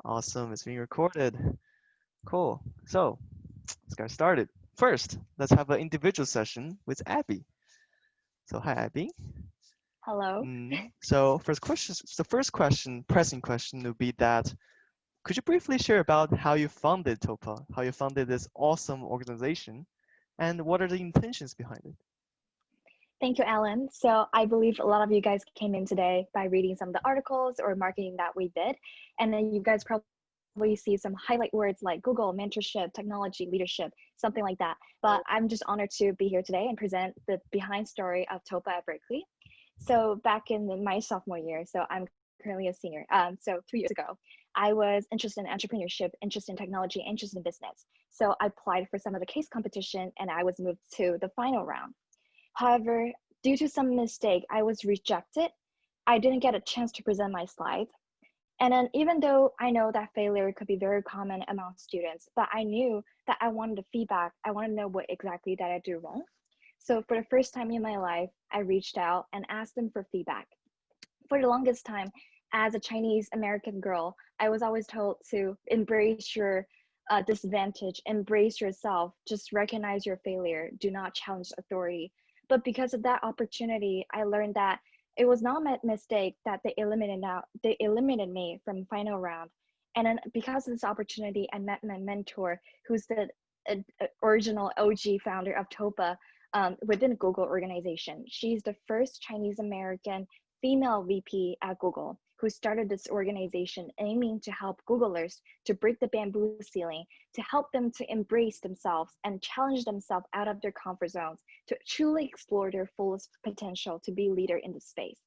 Awesome. It's being recorded. Cool. So let's get started. First, let's have an individual session with Abby. So hi, Abby. Hello. So first question, pressing question would be that could you briefly share about how you founded Toppa, how you founded this awesome organization, and what are the intentions behind it? Thank you, Alan. So I believe a lot of you guys came in today by reading some of the articles or marketing that we did. And then you guys probably see some highlight words like Google, mentorship, technology, leadership, something like that. But I'm just honored to be here today and present the behind story of Toppa at Berkeley. So back in my sophomore year, so I'm currently a senior. So 3 years ago, I was interested in entrepreneurship, interested in technology, interested in business. So I applied for some of the case competition and I was moved to the final round. However, due to some mistake, I was rejected. I didn't get a chance to present my slides. And then even though I know that failure could be very common among students, but I knew that I wanted the feedback. I wanted to know what exactly did I do wrong. So for the first time in my life, I reached out and asked them for feedback. For the longest time, as a Chinese American girl, I was always told to embrace your disadvantage, embrace yourself, just recognize your failure, do not challenge authority. But because of that opportunity, I learned that it was not my mistake that they eliminated me from final round. And then because of this opportunity, I met my mentor, who's the original OG founder of Toppa within the Google organization. She's the first Chinese American female VP at Google who started this organization aiming to help Googlers to break the bamboo ceiling, to help them to embrace themselves and challenge themselves out of their comfort zones, to truly explore their fullest potential to be leader in the space.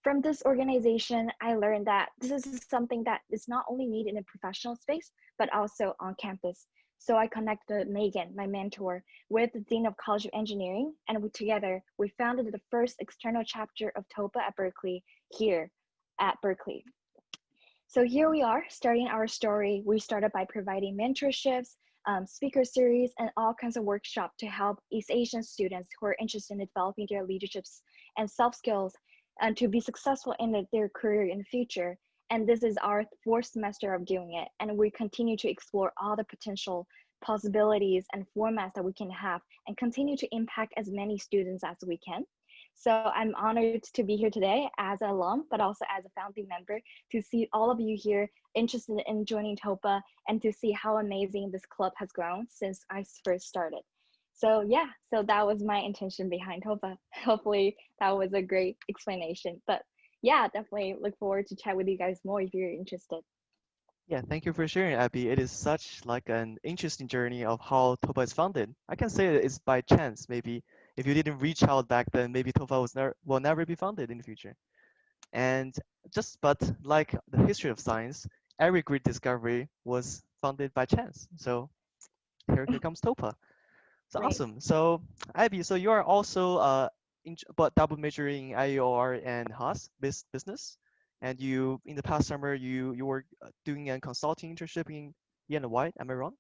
From this organization, I learned that this is something that is not only needed in a professional space, but also on campus. So I connected Megan, my mentor, with the Dean of College of Engineering, and together we founded the first external chapter of TOPA at Berkeley here at Berkeley. So here we are starting our story. We started by providing mentorships, speaker series, and all kinds of workshops to help East Asian students who are interested in developing their leaderships and self skills and to be successful in their career in the future. And this is our fourth semester of doing it. And we continue to explore all the potential possibilities and formats that we can have and continue to impact as many students as we can. So I'm honored to be here today as an alum, but also as a founding member to see all of you here interested in joining TOPA and to see how amazing this club has grown since I first started. So yeah, so that was my intention behind TOPA. Hopefully that was a great explanation. But yeah, definitely look forward to chat with you guys more if you're interested. Yeah, thank you for sharing, Abby. It is such like an interesting journey of how Toppa is founded. I can say it's by chance. Maybe if you didn't reach out back then, maybe Toppa will never be founded in the future. And but like the history of science, every great discovery was founded by chance. So here comes Toppa. It's Right. awesome. So Abby, so you are also but double majoring in IOR and Haas business, and you in the past summer you were doing a consulting internship in EY. Am I wrong?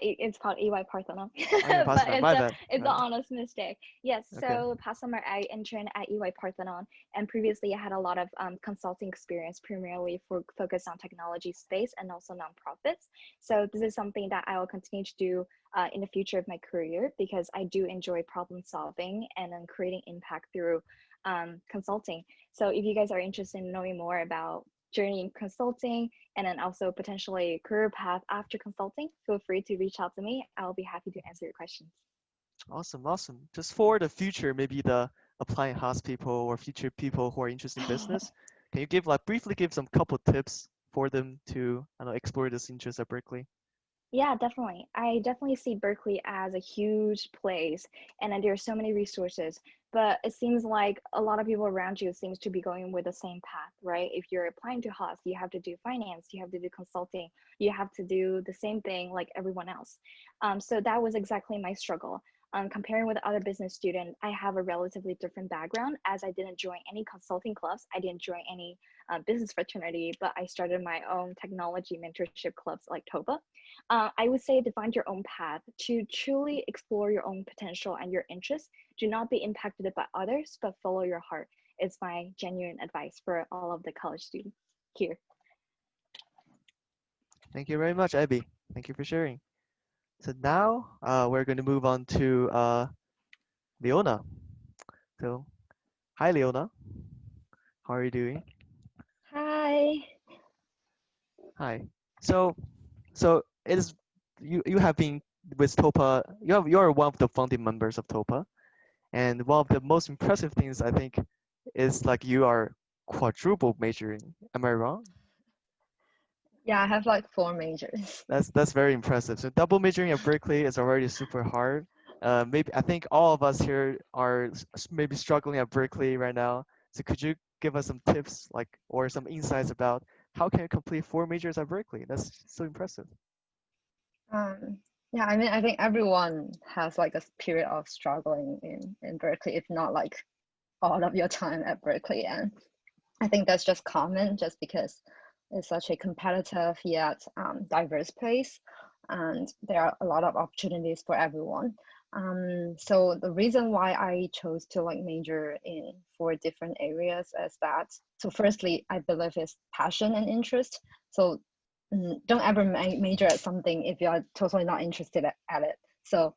It's called EY Parthenon, Oh, in but Barcelona. My bad. it's an My bad. honest mistake. Yes, Okay. so past summer I interned at EY Parthenon, and previously I had a lot of consulting experience, primarily for focus on technology space and also nonprofits. So this is something that I will continue to do in the future of my career because I do enjoy problem solving and then creating impact through consulting. So if you guys are interested in knowing more about journey in consulting and then also potentially career path after consulting, feel free to reach out to me. I'll be happy to answer your questions. Awesome. Awesome. Just for the future, maybe the applying Haas people or future people who are interested in business, can you briefly give some couple tips for them to I don't know explore this interest at Berkeley? Yeah, definitely. I definitely see Berkeley as a huge place, and then there are so many resources. But it seems like a lot of people around you seems to be going with the same path, right? If you're applying to Haas, you have to do finance, you have to do consulting, you have to do the same thing like everyone else. So that was exactly my struggle. Comparing with other business students, I have a relatively different background as I didn't join any consulting clubs, I didn't join any business fraternity, but I started my own technology mentorship clubs like TOPA. I would say to find your own path, to truly explore your own potential and your interests. Do not be impacted by others, but follow your heart. It's my genuine advice for all of the college students here. Thank you very much, Abby. Thank you for sharing. So now we're going to move on to Leona. So, hi, Leona. How are you doing? Hi. Hi. So, so it is you have been with Toppa. You're one of the founding members of Toppa, and one of the most impressive things I think is like you are quadruple majoring. Am I wrong? Yeah, I have like four majors. That's very impressive. So double majoring at Berkeley is already super hard. Maybe I think all of us here are maybe struggling at Berkeley right now. So could you give us some tips like or some insights about how can you complete four majors at Berkeley? That's so impressive. Um, yeah, I mean, I think everyone has like a period of struggling in Berkeley, if not like all of your time at Berkeley. And I think that's just common just because it's such a competitive yet diverse place, and there are a lot of opportunities for everyone. So the reason why I chose to like major in four different areas is that, so firstly, I believe is passion and interest. So don't ever major at something if you're totally not interested at it. So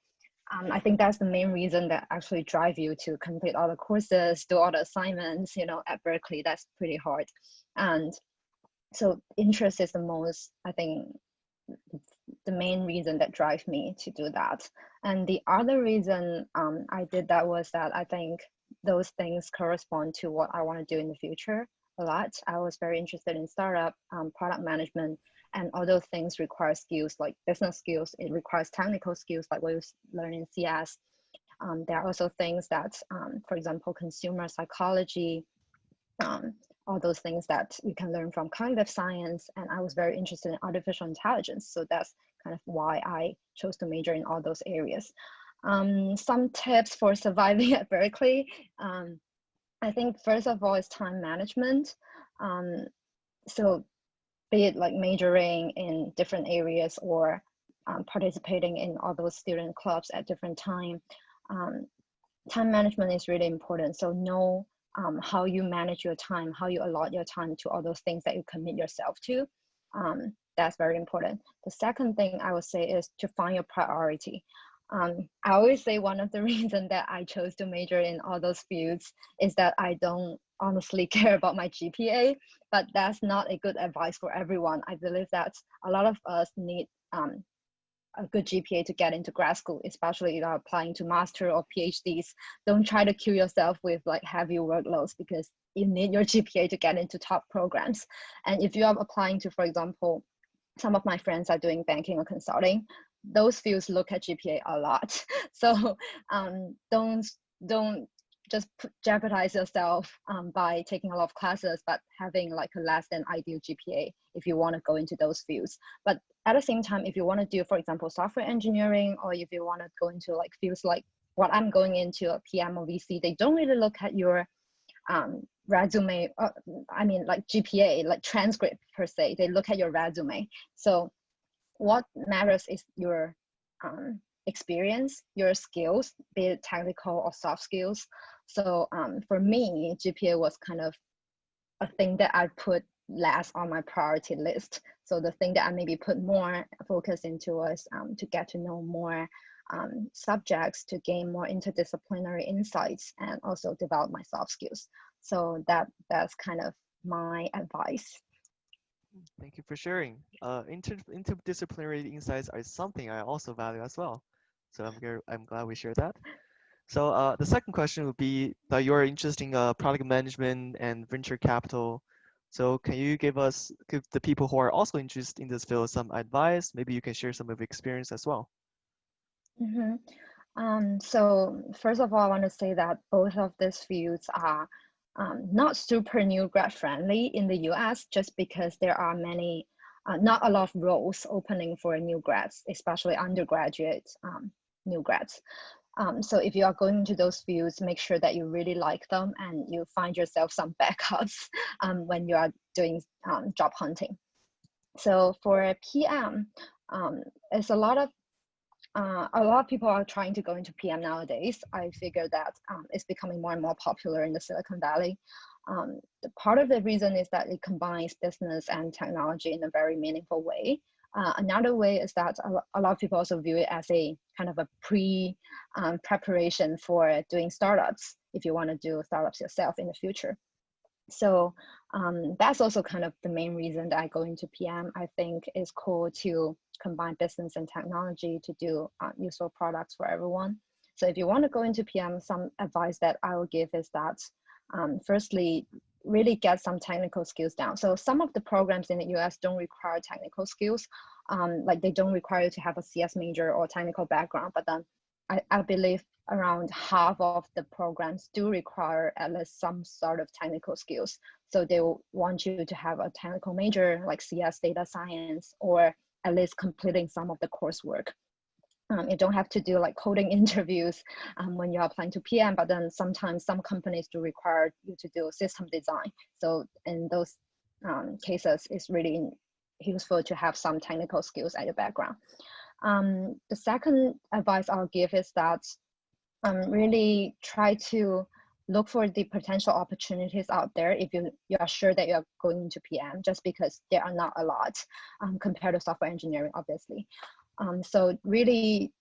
I think that's the main reason that actually drive you to complete all the courses, do all the assignments, at Berkeley. That's pretty hard. And so interest is the most, I think, the main reason that drives me to do that. And the other reason I did that was that I think those things correspond to what I want to do in the future a lot. I was very interested in startup, product management, and all those things require skills like business skills. It requires technical skills like we learn in CS. There are also things that, for example, consumer psychology, um, all those things that you can learn from cognitive science. And I was very interested in artificial intelligence. So that's kind of why I chose to major in all those areas. Some tips for surviving at Berkeley. I think first of all is time management. So be it like majoring in different areas or participating in all those student clubs at different um, time management is really important. So know how you manage your time, how you allot your time to all those things that you commit yourself to. That's very important. The second thing I would say is to find your priority. I always say one of the reasons that I chose to major in all those fields is that I don't honestly care about my GPA, but that's not a good advice for everyone. I believe that a lot of us need a good GPA to get into grad school, especially if you're applying to master or PhDs. Don't try to kill yourself with like heavy workloads because you need your GPA to get into top programs. And if you are applying to, for example, some of my friends are doing banking or consulting, those fields look at GPA a lot. So don't just jeopardize yourself by taking a lot of classes, but having like a less than ideal GPA if you want to go into those fields. But at the same time, if you want to do, for example, software engineering, or if you want to go into like fields like what I'm going into, a PM or VC, they don't really look at your resume, I mean like GPA, like transcript per se. They look at your resume. So what matters is your experience, your skills, be it technical or soft skills. So for me, GPA was kind of a thing that I put less on my priority list. So the thing that I maybe put more focus into was to get to know more subjects, to gain more interdisciplinary insights, and also develop my soft skills. So that's kind of my advice. Thank you for sharing. Interdisciplinary insights are something I also value as well. So I'm glad we share that. So the second question would be that you're interested in product management and venture capital. So can you give the people who are also interested in this field some advice? Maybe you can share some of your experience as well. Mm-hmm. So first of all, I want to say that both of these fields are not super new grad friendly in the US, just because there are not a lot of roles opening for new grads, especially undergraduate new grads. So if you are going into those fields, make sure that you really like them and you find yourself some backups when you are doing job hunting. So for PM, it's a lot of people are trying to go into PM nowadays. I figure that it's becoming more and more popular in the Silicon Valley. The part of the reason is that it combines business and technology in a very meaningful way. Another way is that a lot of people also view it as a kind of a preparation for doing startups if you want to do startups yourself in the future. So that's also kind of the main reason that I go into PM. I think it's cool to combine business and technology to do useful products for everyone. So if you want to go into PM, some advice that I will give is that firstly, really get some technical skills down. So some of the programs in the US don't require technical skills. Like they don't require you to have a CS major or technical background, but then I believe around half of the programs do require at least some sort of technical skills. So they will want you to have a technical major like CS, data science, or at least completing some of the coursework. You don't have to do like coding interviews when you're applying to PM, but then sometimes some companies do require you to do system design. So in those cases, it's really useful to have some technical skills at your background. The second advice I'll give is that really try to look for the potential opportunities out there if you are sure that you're going into PM, just because there are not a lot compared to software engineering, obviously. So really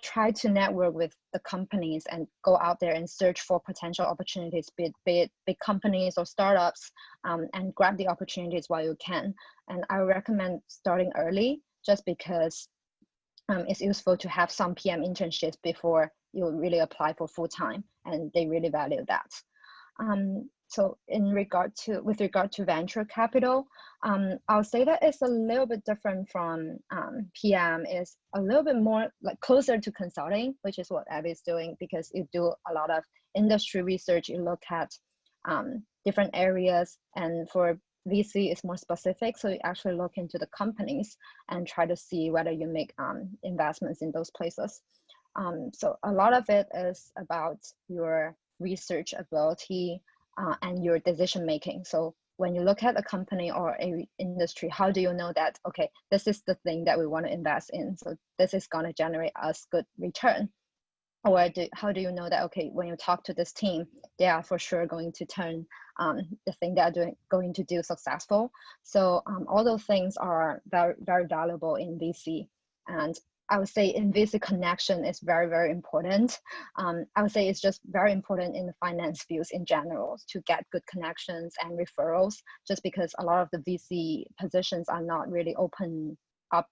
try to network with the companies and go out there and search for potential opportunities, be it big companies or startups, and grab the opportunities while you can. And I recommend starting early, just because it's useful to have some PM internships before you really apply for full-time, and they really value that. So with regard to venture capital, I'll say that it's a little bit different from PM. It's a little bit more like closer to consulting, which is what Abby is doing, because you do a lot of industry research. You look at different areas, and for VC is more specific. So you actually look into the companies and try to see whether you make investments in those places. So a lot of it is about your research ability and your decision making. So when you look at a company or a industry, how do you know that, okay, this is the thing that we want to invest in, so this is going to generate us good return? Or how do you know that, okay, when you talk to this team, they are for sure going to turn the thing they are going to do successful? So all those things are very, very valuable in VC. And I would say in VC, connection is very, very important. I would say it's just very important in the finance fields in general to get good connections and referrals, just because a lot of the VC positions are not really open up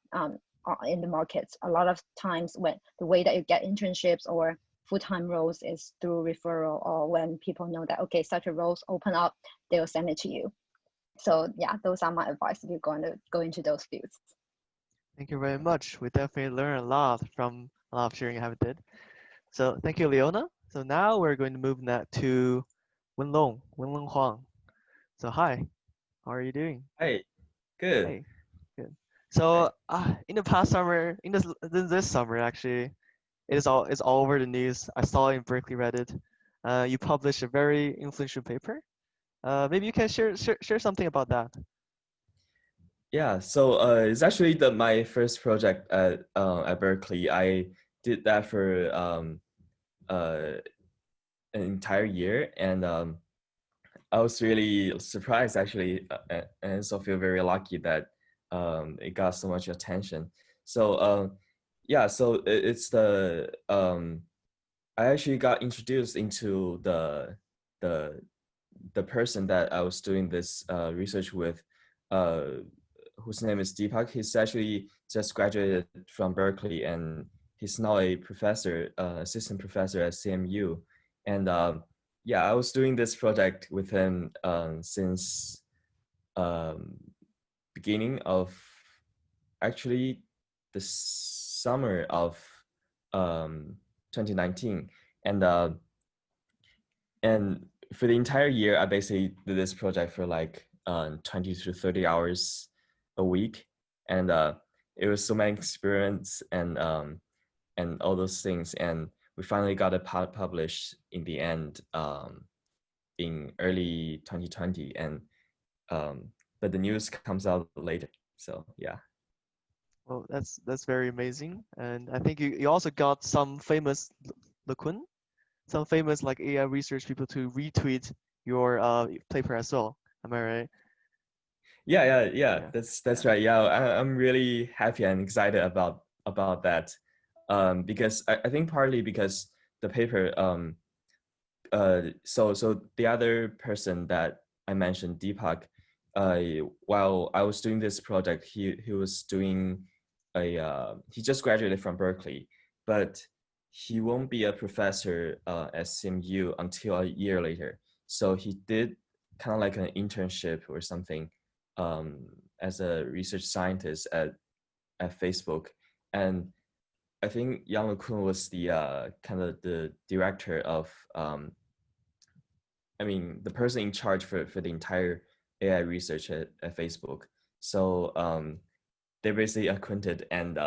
in the markets. A lot of times when the way that you get internships or full-time roles is through referral, or when people know that, okay, such a roles open up, they'll send it to you. So yeah, those are my advice if you're going to go into those fields. Thank you very much. We definitely learned a lot from a lot of sharing you have did. So thank you, Leona. So now we're going to move that to Wenlong Huang. So hi, how are you doing? Hey, good. Hey, good. So in the past summer, in this summer actually, it's all over the news. I saw it in Berkeley Reddit. You published a very influential paper. Maybe you can share something about that. Yeah, so it's actually my first project at Berkeley. I did that for an entire year, and I was really surprised actually, and also feel very lucky that it got so much attention. So yeah, so it's I actually got introduced into the person that I was doing this research with, whose name is Deepak. He's actually just graduated from Berkeley, and he's now a professor, assistant professor at CMU. And yeah, I was doing this project with him since beginning of actually the summer of 2019, and for the entire year, I basically did this project for like 20 to 30 hours a week, and it was so many experience and all those things, and we finally got it published in the end in early 2020, and but the news comes out later. So yeah. Well, that's very amazing, and I think you also got some famous some famous like AI research people to retweet your paper as well. Am I right? Yeah. Yeah. That's right. Yeah, I'm really happy and excited about that, because I think partly because the paper, so the other person that I mentioned, Deepak, while I was doing this project, he was doing he just graduated from Berkeley, but he won't be a professor at CMU until a year later. So he did kind of like an internship or something, as a research scientist at Facebook. And I think Yang Kun was the kind of the director of the person in charge for the entire AI research at Facebook. So they basically acquainted, and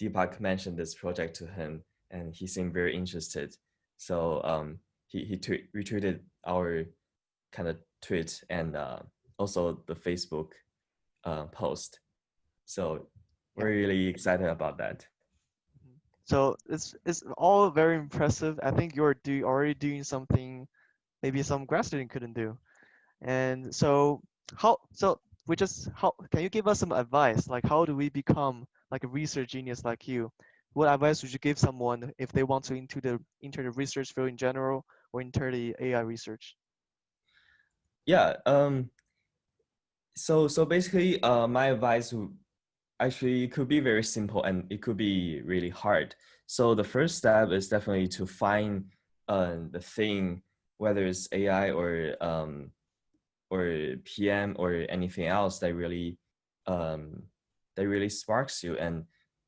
Deepak mentioned this project to him, and he seemed very interested. So he retweeted our kind of tweet, and also the Facebook post. So Yeah. we're really excited about that. So it's all very impressive. I think you're already doing something maybe some grad student couldn't do. And so how can you give us some advice? Like how do we become like a research genius like you? What advice would you give someone if they want to enter the research field in general or enter the AI research? Yeah. So basically, my advice would actually could be very simple, and it could be really hard. So the first step is definitely to find the thing, whether it's AI or PM or anything else um, that really sparks you, and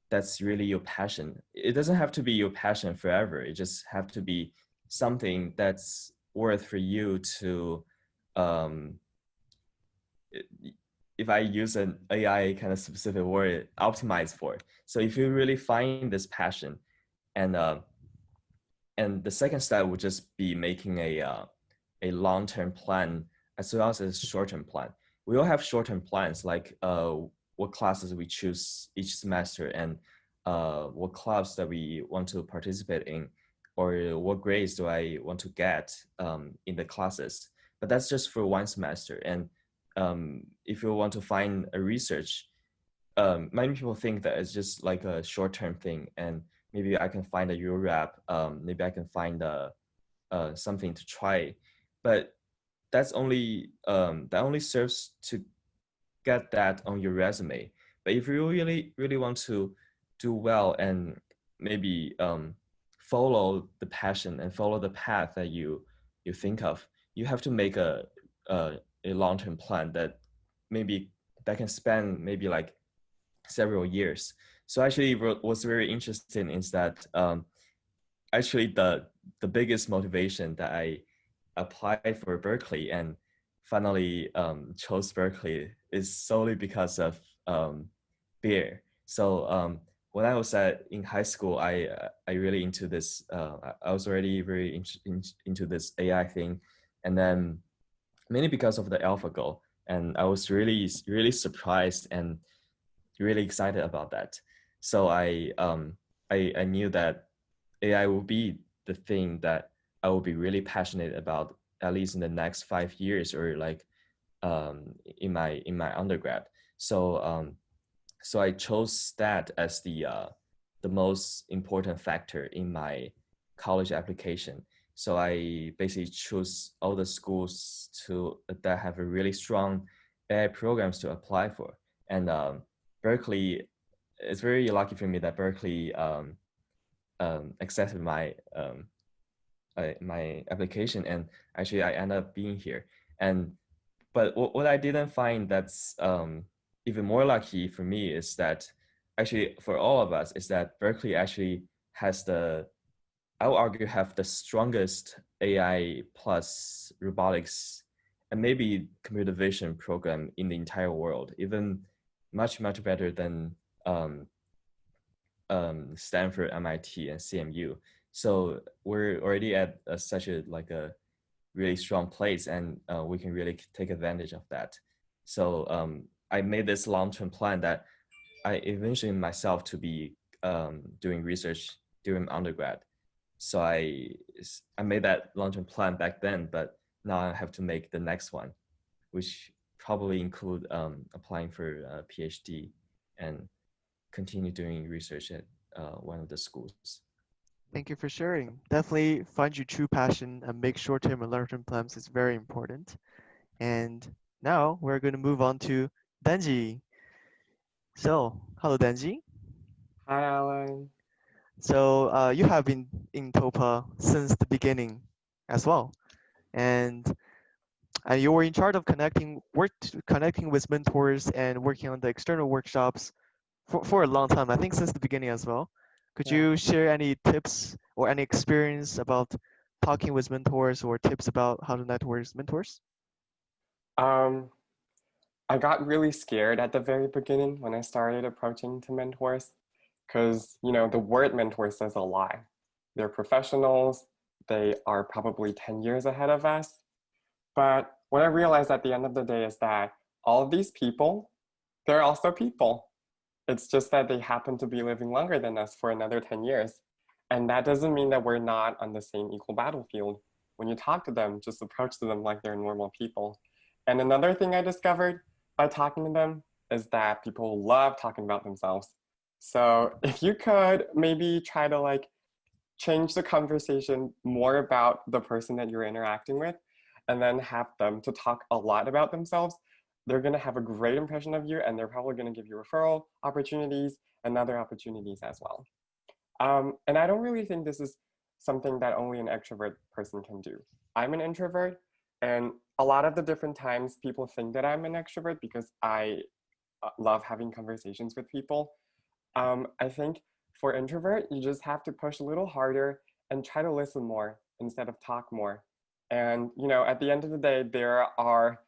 that's really your passion. It doesn't have to be your passion forever. It just have to be something that's worth for you to um, if I use an AI kind of specific word, optimize for. So if you really find this passion, and and the second step would just be making a long-term plan as well as a short-term plan. We all have short-term plans, like what classes we choose each semester, and what clubs that we want to participate in, or what grades do I want to get in the classes. But that's just for one semester. And if you want to find a research, many people think that it's just like a short-term thing, and maybe I can find a Eurorap, maybe I can find something to try, but that only serves to get that on your resume. But if you really want to do well and maybe follow the passion and follow the path that you think of, you have to make a long-term plan maybe that can span maybe like several years. So actually, what's very interesting is that actually the biggest motivation that I applied for Berkeley and finally chose Berkeley is solely because of beer. So when I was in high school, I really into this. I was already very into this AI thing, and then mainly because of the AlphaGo, and I was really surprised and really excited about that. So I knew that AI will be the thing that I will be really passionate about, at least in the next 5 years, or like in my undergrad. So so I chose that as the most important factor in my college application. So I basically choose all the schools that have a really strong AI programs to apply for. And Berkeley, it's very lucky for me that Berkeley accepted my application, and actually I ended up being here. And but what I didn't find that's even more lucky for me is that actually for all of us is that Berkeley actually has I would argue have the strongest AI plus robotics and maybe computer vision program in the entire world, even much better than Stanford, MIT, and CMU. So we're already at such a like a really strong place, and we can really take advantage of that. So I made this long-term plan that I envisioned myself to be doing research during undergrad. So I made that long-term plan back then, but now I have to make the next one, which probably include applying for a PhD and continue doing research at one of the schools. Thank you for sharing. Definitely find your true passion and make short-term and long-term plans is very important. And now we're going to move on to Denji. So, hello Denji. Hi, Alan. So you have been in Toppa since the beginning as well, and you were in charge of connecting with mentors and working on the external workshops for a long time. I think since the beginning as well. Could Yeah. you share any tips or any experience about talking with mentors or tips about how to network with mentors? Um, I got really scared at the very beginning when I started approaching to mentors because, the word mentor says a lot. They're professionals. They are probably 10 years ahead of us. But what I realized at the end of the day is that all of these people, they're also people. It's just that they happen to be living longer than us for another 10 years. And that doesn't mean that we're not on the same equal battlefield. When you talk to them, just approach to them like they're normal people. And another thing I discovered by talking to them is that people love talking about themselves. So if you could maybe try to change the conversation more about the person that you're interacting with, and then have them to talk a lot about themselves, they're going to have a great impression of you, and they're probably going to give you referral opportunities and other opportunities as well. And I don't really think this is something that only an extrovert person can do. I'm an introvert, and a lot of the different times people think that I'm an extrovert because I love having conversations with people. I think for introvert, you just have to push a little harder and try to listen more instead of talk more. And at the end of the day, there are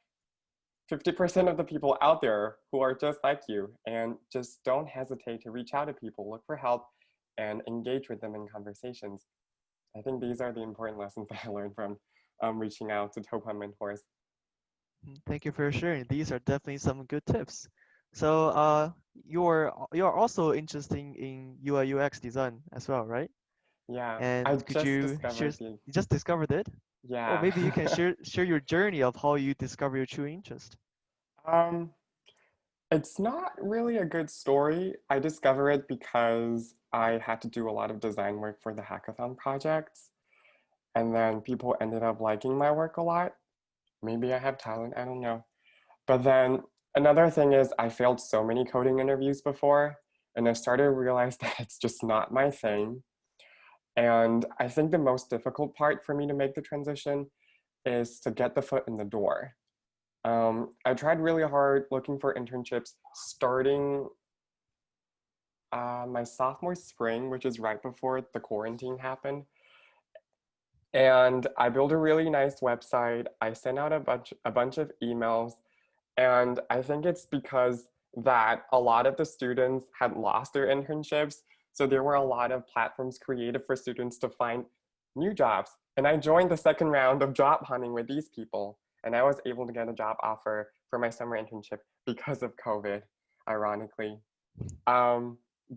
50% of the people out there who are just like you, and just don't hesitate to reach out to people, look for help, and engage with them in conversations. I think these are the important lessons that I learned from reaching out to Toppa mentors. Thank you for sharing. These are definitely some good tips. So you're also interested in UI UX design as well, right? Yeah, I And could just you share? discovered the, You just discovered it? Or yeah. maybe you can share your journey of how you discover your true interest. um, it's not really a good story. I discovered it because I had to do a lot of design work for the hackathon projects. And then people ended up liking my work a lot. Maybe I have talent, I don't know. But then another thing is I failed so many coding interviews before, and I started to realize that it's just not my thing. And I think the most difficult part for me to make the transition is to get the foot in the door. I tried really hard looking for internships starting my sophomore spring, which is right before the quarantine happened. And I built a really nice website. I sent out a bunch of emails. And I think it's because that a lot of the students had lost their internships. So there were a lot of platforms created for students to find new jobs. And I joined the second round of job hunting with these people. And I was able to get a job offer for my summer internship because of COVID, ironically.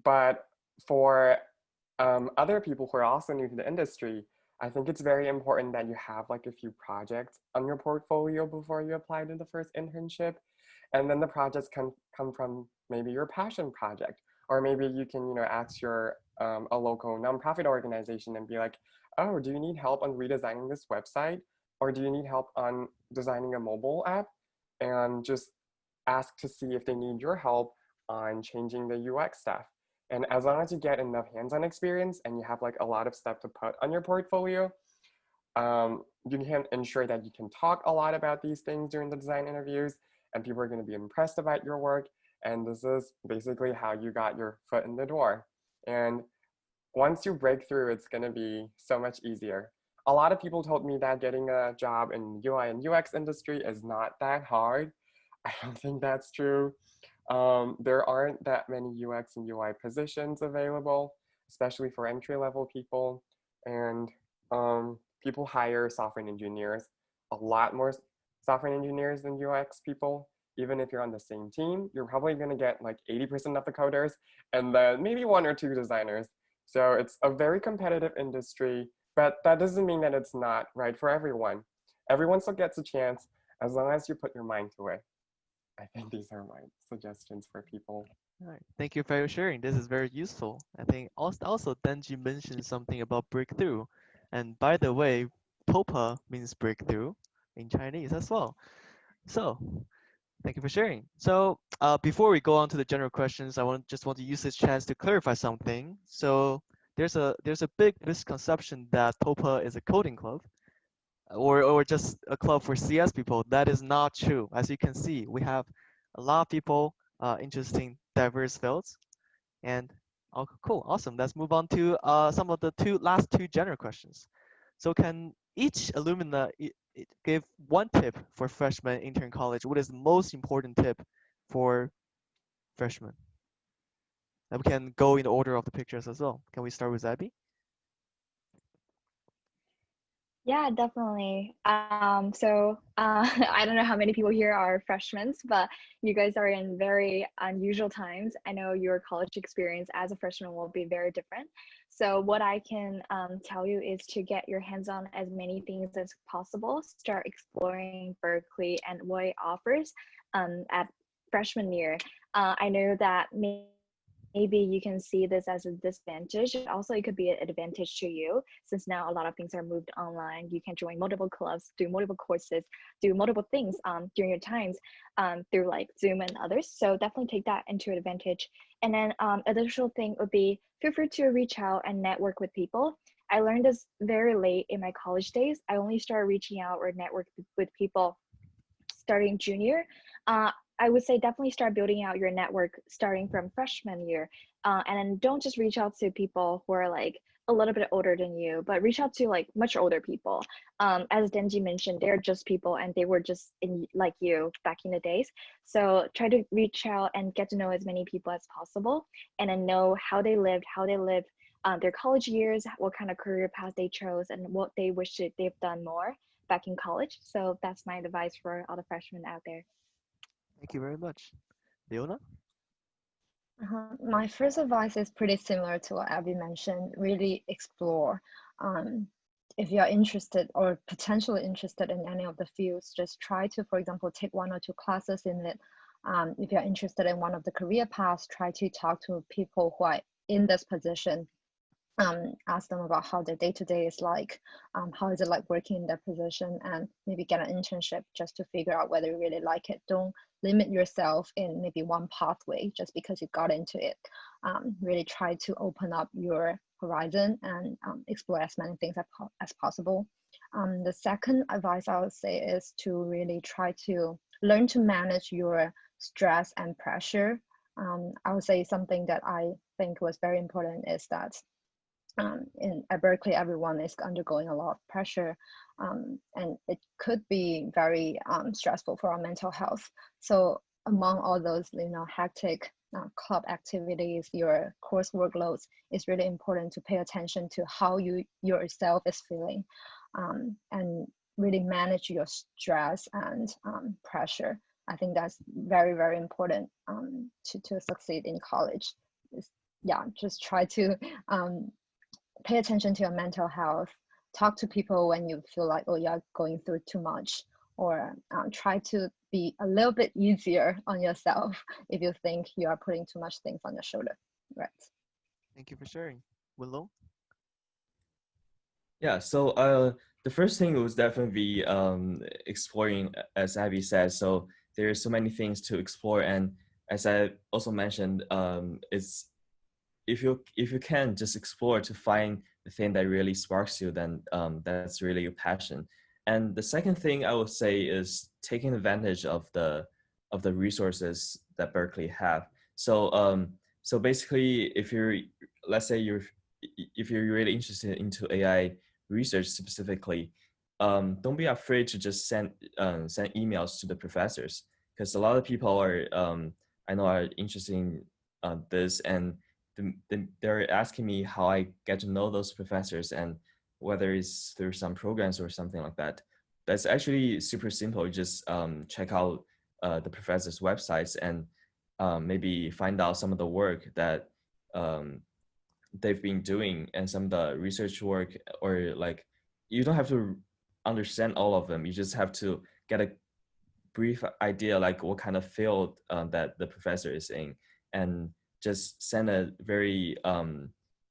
But for other people who are also new to the industry, I think it's very important that you have a few projects on your portfolio before you apply to the first internship. And then the projects can come from maybe your passion project, or maybe you can, ask your a local nonprofit organization and be like, oh, do you need help on redesigning this website? Or do you need help on designing a mobile app? And just ask to see if they need your help on changing the UX stuff. And as long as you get enough hands-on experience and you have a lot of stuff to put on your portfolio, you can ensure that you can talk a lot about these things during the design interviews, and people are going to be impressed about your work. And this is basically how you got your foot in the door. And once you break through, it's going to be so much easier. A lot of people told me that getting a job in UI and UX industry is not that hard. I don't think that's true. There aren't that many UX and UI positions available, especially for entry-level people. And people hire software engineers, a lot more software engineers than UX people. Even if you're on the same team, you're probably going to get 80% of the coders and then maybe one or two designers. So it's a very competitive industry, but that doesn't mean that it's not right for everyone. Everyone still gets a chance as long as you put your mind to it. I think these are my suggestions for people. All right. Thank you for sharing. This is very useful. I think also Denji mentioned something about breakthrough. And by the way, Toppa means breakthrough in Chinese as well. So thank you for sharing. So before we go on to the general questions, I just want to use this chance to clarify something. So there's a big misconception that Toppa is a coding club or just a club for CS people. That is not true. As you can see, we have a lot of people interested in diverse fields. And oh, cool, awesome. Let's move on to some of the last two general questions. So can each alumna give one tip for freshman intern college? What is the most important tip for freshmen? And we can go in the order of the pictures as well. Can we start with Abby? Yeah, definitely. I don't know how many people here are freshmen, but you guys are in very unusual times. I know your college experience as a freshman will be very different. So what I can tell you is to get your hands on as many things as possible. Start exploring Berkeley and what it offers at freshman year. I know that maybe you can see this as a disadvantage. Also, it could be an advantage to you since now a lot of things are moved online. You can join multiple clubs, do multiple courses, do multiple things during your times through like Zoom and others. So definitely take that into advantage. And then additional thing would be feel free to reach out and network with people. I learned this very late in my college days. I only started reaching out or network with people starting junior. I would say definitely start building out your network starting from freshman year. And then don't just reach out to people who are like a little bit older than you, but reach out to like much older people. As Denji mentioned, they're just people and they were just in like you back in the days. So try to reach out and get to know as many people as possible and then know how they lived, their college years, what kind of career path they chose, and what they wish they've done more back in college. So that's my advice for all the freshmen out there. Thank you very much. Leona? My first advice is pretty similar to what Abby mentioned. Really explore. Um, if you're interested or potentially interested in any of the fields, just try to, for example, take one or two classes in it. If you're interested in one of the career paths, try to talk to people who are in this position. Ask them about how their day-to-day is like, how is it like working in their position, and maybe get an internship just to figure out whether you really like it. Don't limit yourself in maybe one pathway just because you got into it. Really try to open up your horizon and explore as many things as possible. The second advice I would say is to really try to learn to manage your stress and pressure. I would say something that I think was very important is that at Berkeley, everyone is undergoing a lot of pressure, and it could be very stressful for our mental health. So among all those, hectic club activities, your course workloads, it's really important to pay attention to how you yourself is feeling, and really manage your stress and pressure. I think that's very, very important to succeed in college. Yeah, just try to pay attention to your mental health. Talk to people when you feel like, oh, you're going through too much, or try to be a little bit easier on yourself if you think you are putting too much things on your shoulder. Right. Thank you for sharing. Willow? Yeah, so the first thing was definitely exploring, as Abby said. So there's so many things to explore, and as I also mentioned, it's if you can just explore to find the thing that really sparks you, then that's really your passion. And the second thing I would say is taking advantage of the resources that Berkeley have. So basically, if you're, let's say if you're really interested into AI research specifically, don't be afraid to just send emails to the professors, because a lot of people are I know are interested in this, and they're asking me how I get to know those professors and whether it's through some programs or something like that. That's actually super simple. You just check out the professors' websites and maybe find out some of the work that they've been doing and some of the research work, or like, you don't have to understand all of them. You just have to get a brief idea like what kind of field that the professor is in, and just send a very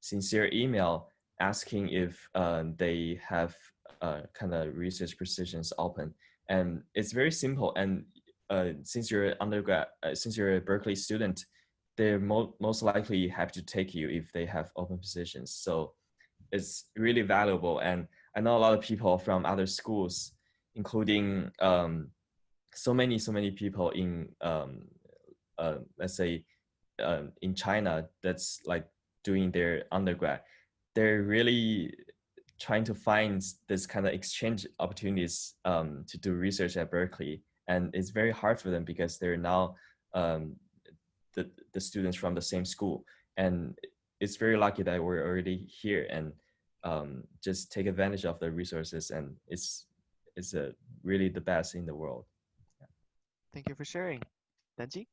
sincere email asking if they have kind of research positions open. And it's very simple. And since you're undergrad, since you're a Berkeley student, they're most likely happy to take you if they have open positions. So it's really valuable. And I know a lot of people from other schools, including so many people in let's say in China that's like doing their undergrad. They're really trying to find this kind of exchange opportunities to do research at Berkeley, and it's very hard for them because they're now the students from the same school, and it's very lucky that we're already here and just take advantage of the resources, and it's really the best in the world. Yeah. Thank you for sharing. Denji?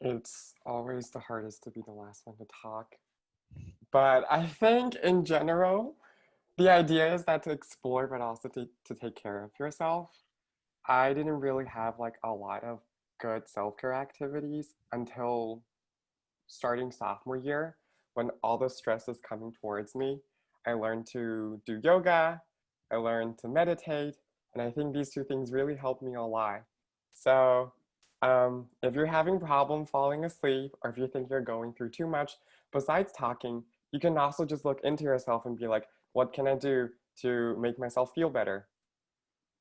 It's always the hardest to be the last one to talk. But I think in general, the idea is that to explore, but also to take care of yourself. I didn't really have like a lot of good self-care activities until starting sophomore year, when all the stress is coming towards me. I learned to do yoga, I learned to meditate, and I think these two things really helped me a lot. So if you're having problem falling asleep, or if you think you're going through too much, besides talking, you can also just look into yourself and be like, what can I do to make myself feel better?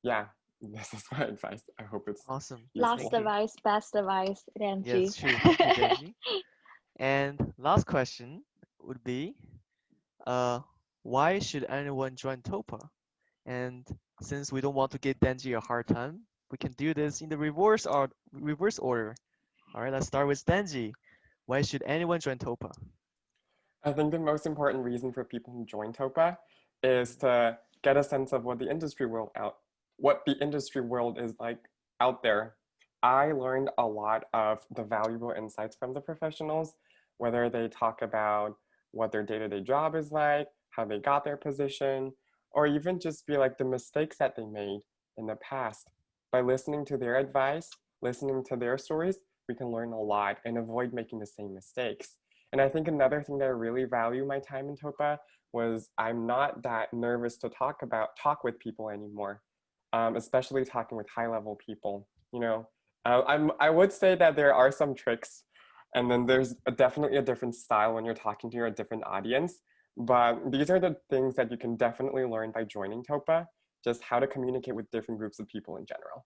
Yeah, this is my advice. I hope it's Awesome. Last Thank you. advice, best advice, Renji. Yes, true. Thank you, Denji. And last question would be, why should anyone join Toppa? And since we don't want to give Denji a hard time, we can do this in the reverse order. All right, let's start with Denji. Why should anyone join Toppa? I think the most important reason for people who join Toppa is to get a sense of what the industry world is like out there. I learned a lot of the valuable insights from the professionals, whether they talk about what their day-to-day job is like, how they got their position, or even just be like the mistakes that they made in the past. By listening to their advice, listening to their stories, we can learn a lot and avoid making the same mistakes. And I think another thing that I really value my time in Toppa was I'm not that nervous to talk with people anymore, especially talking with high-level people. You know, I would say that there are some tricks, and then there's definitely a different style when you're talking to a different audience. But these are the things that you can definitely learn by joining Toppa, just how to communicate with different groups of people in general.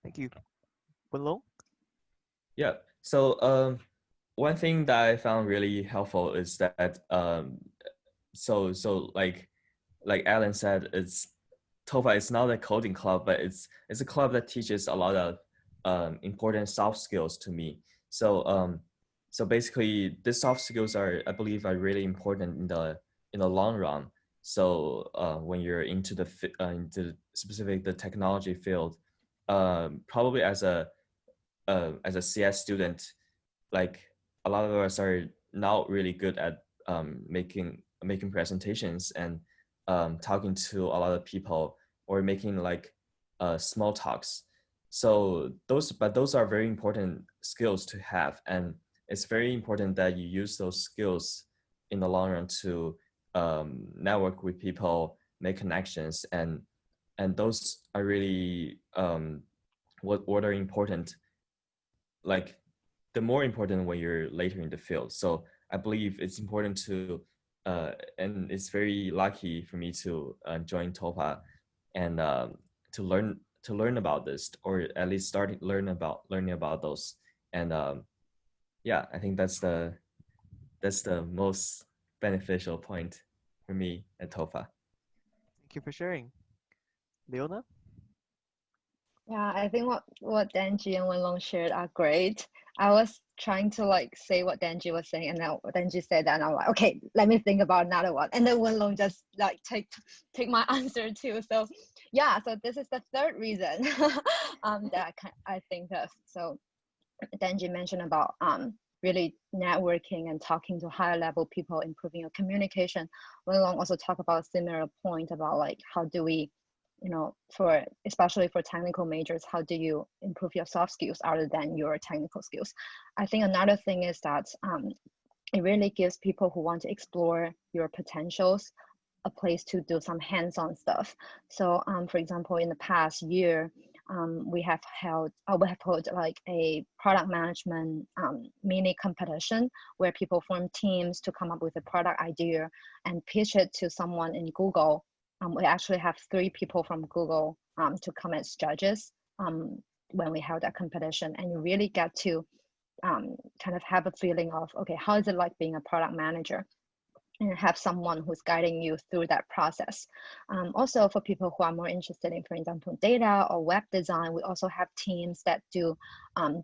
Thank you. Bunlo? Yeah. So one thing that I found really helpful is that so like Alan said, Toppa is not a coding club, but it's a club that teaches a lot of important soft skills to me. So basically, these soft skills I believe are really important in the long run. So when you're into the technology field, probably as a CS student, like a lot of us are not really good at making presentations and talking to a lot of people, or making like small talks. So those are very important skills to have, and it's very important that you use those skills in the long run to network with people, make connections, and those are really what are important, like the more important when you're later in the field. So I believe it's important to and it's very lucky for me to join Toppa and to learn about this, or at least learning about those. And yeah, I think that's the most beneficial point for me at Toppa. Thank you for sharing. Leona? Yeah, I think what Denji and Wenlong shared are great. I was trying to like say what Denji was saying, and now Denji said that, and I'm like, okay, let me think about another one. And then Wenlong just like take my answer too. So yeah, so this is the third reason that I think of. So Denji mentioned about really networking and talking to higher level people, improving your communication. Wenlong also talk about a similar point about like how do we for especially for technical majors, how do you improve your soft skills other than your technical skills? I think another thing is that it really gives people who want to explore your potentials a place to do some hands-on stuff. So for example, in the past year, we have held like a product management mini competition where people form teams to come up with a product idea and pitch it to someone in Google. We actually have 3 people from Google to come as judges when we held that competition, and you really get to kind of have a feeling of, okay, how is it like being a product manager? And have someone who's guiding you through that process. Also, for people who are more interested in, for example, data or web design, we also have teams that do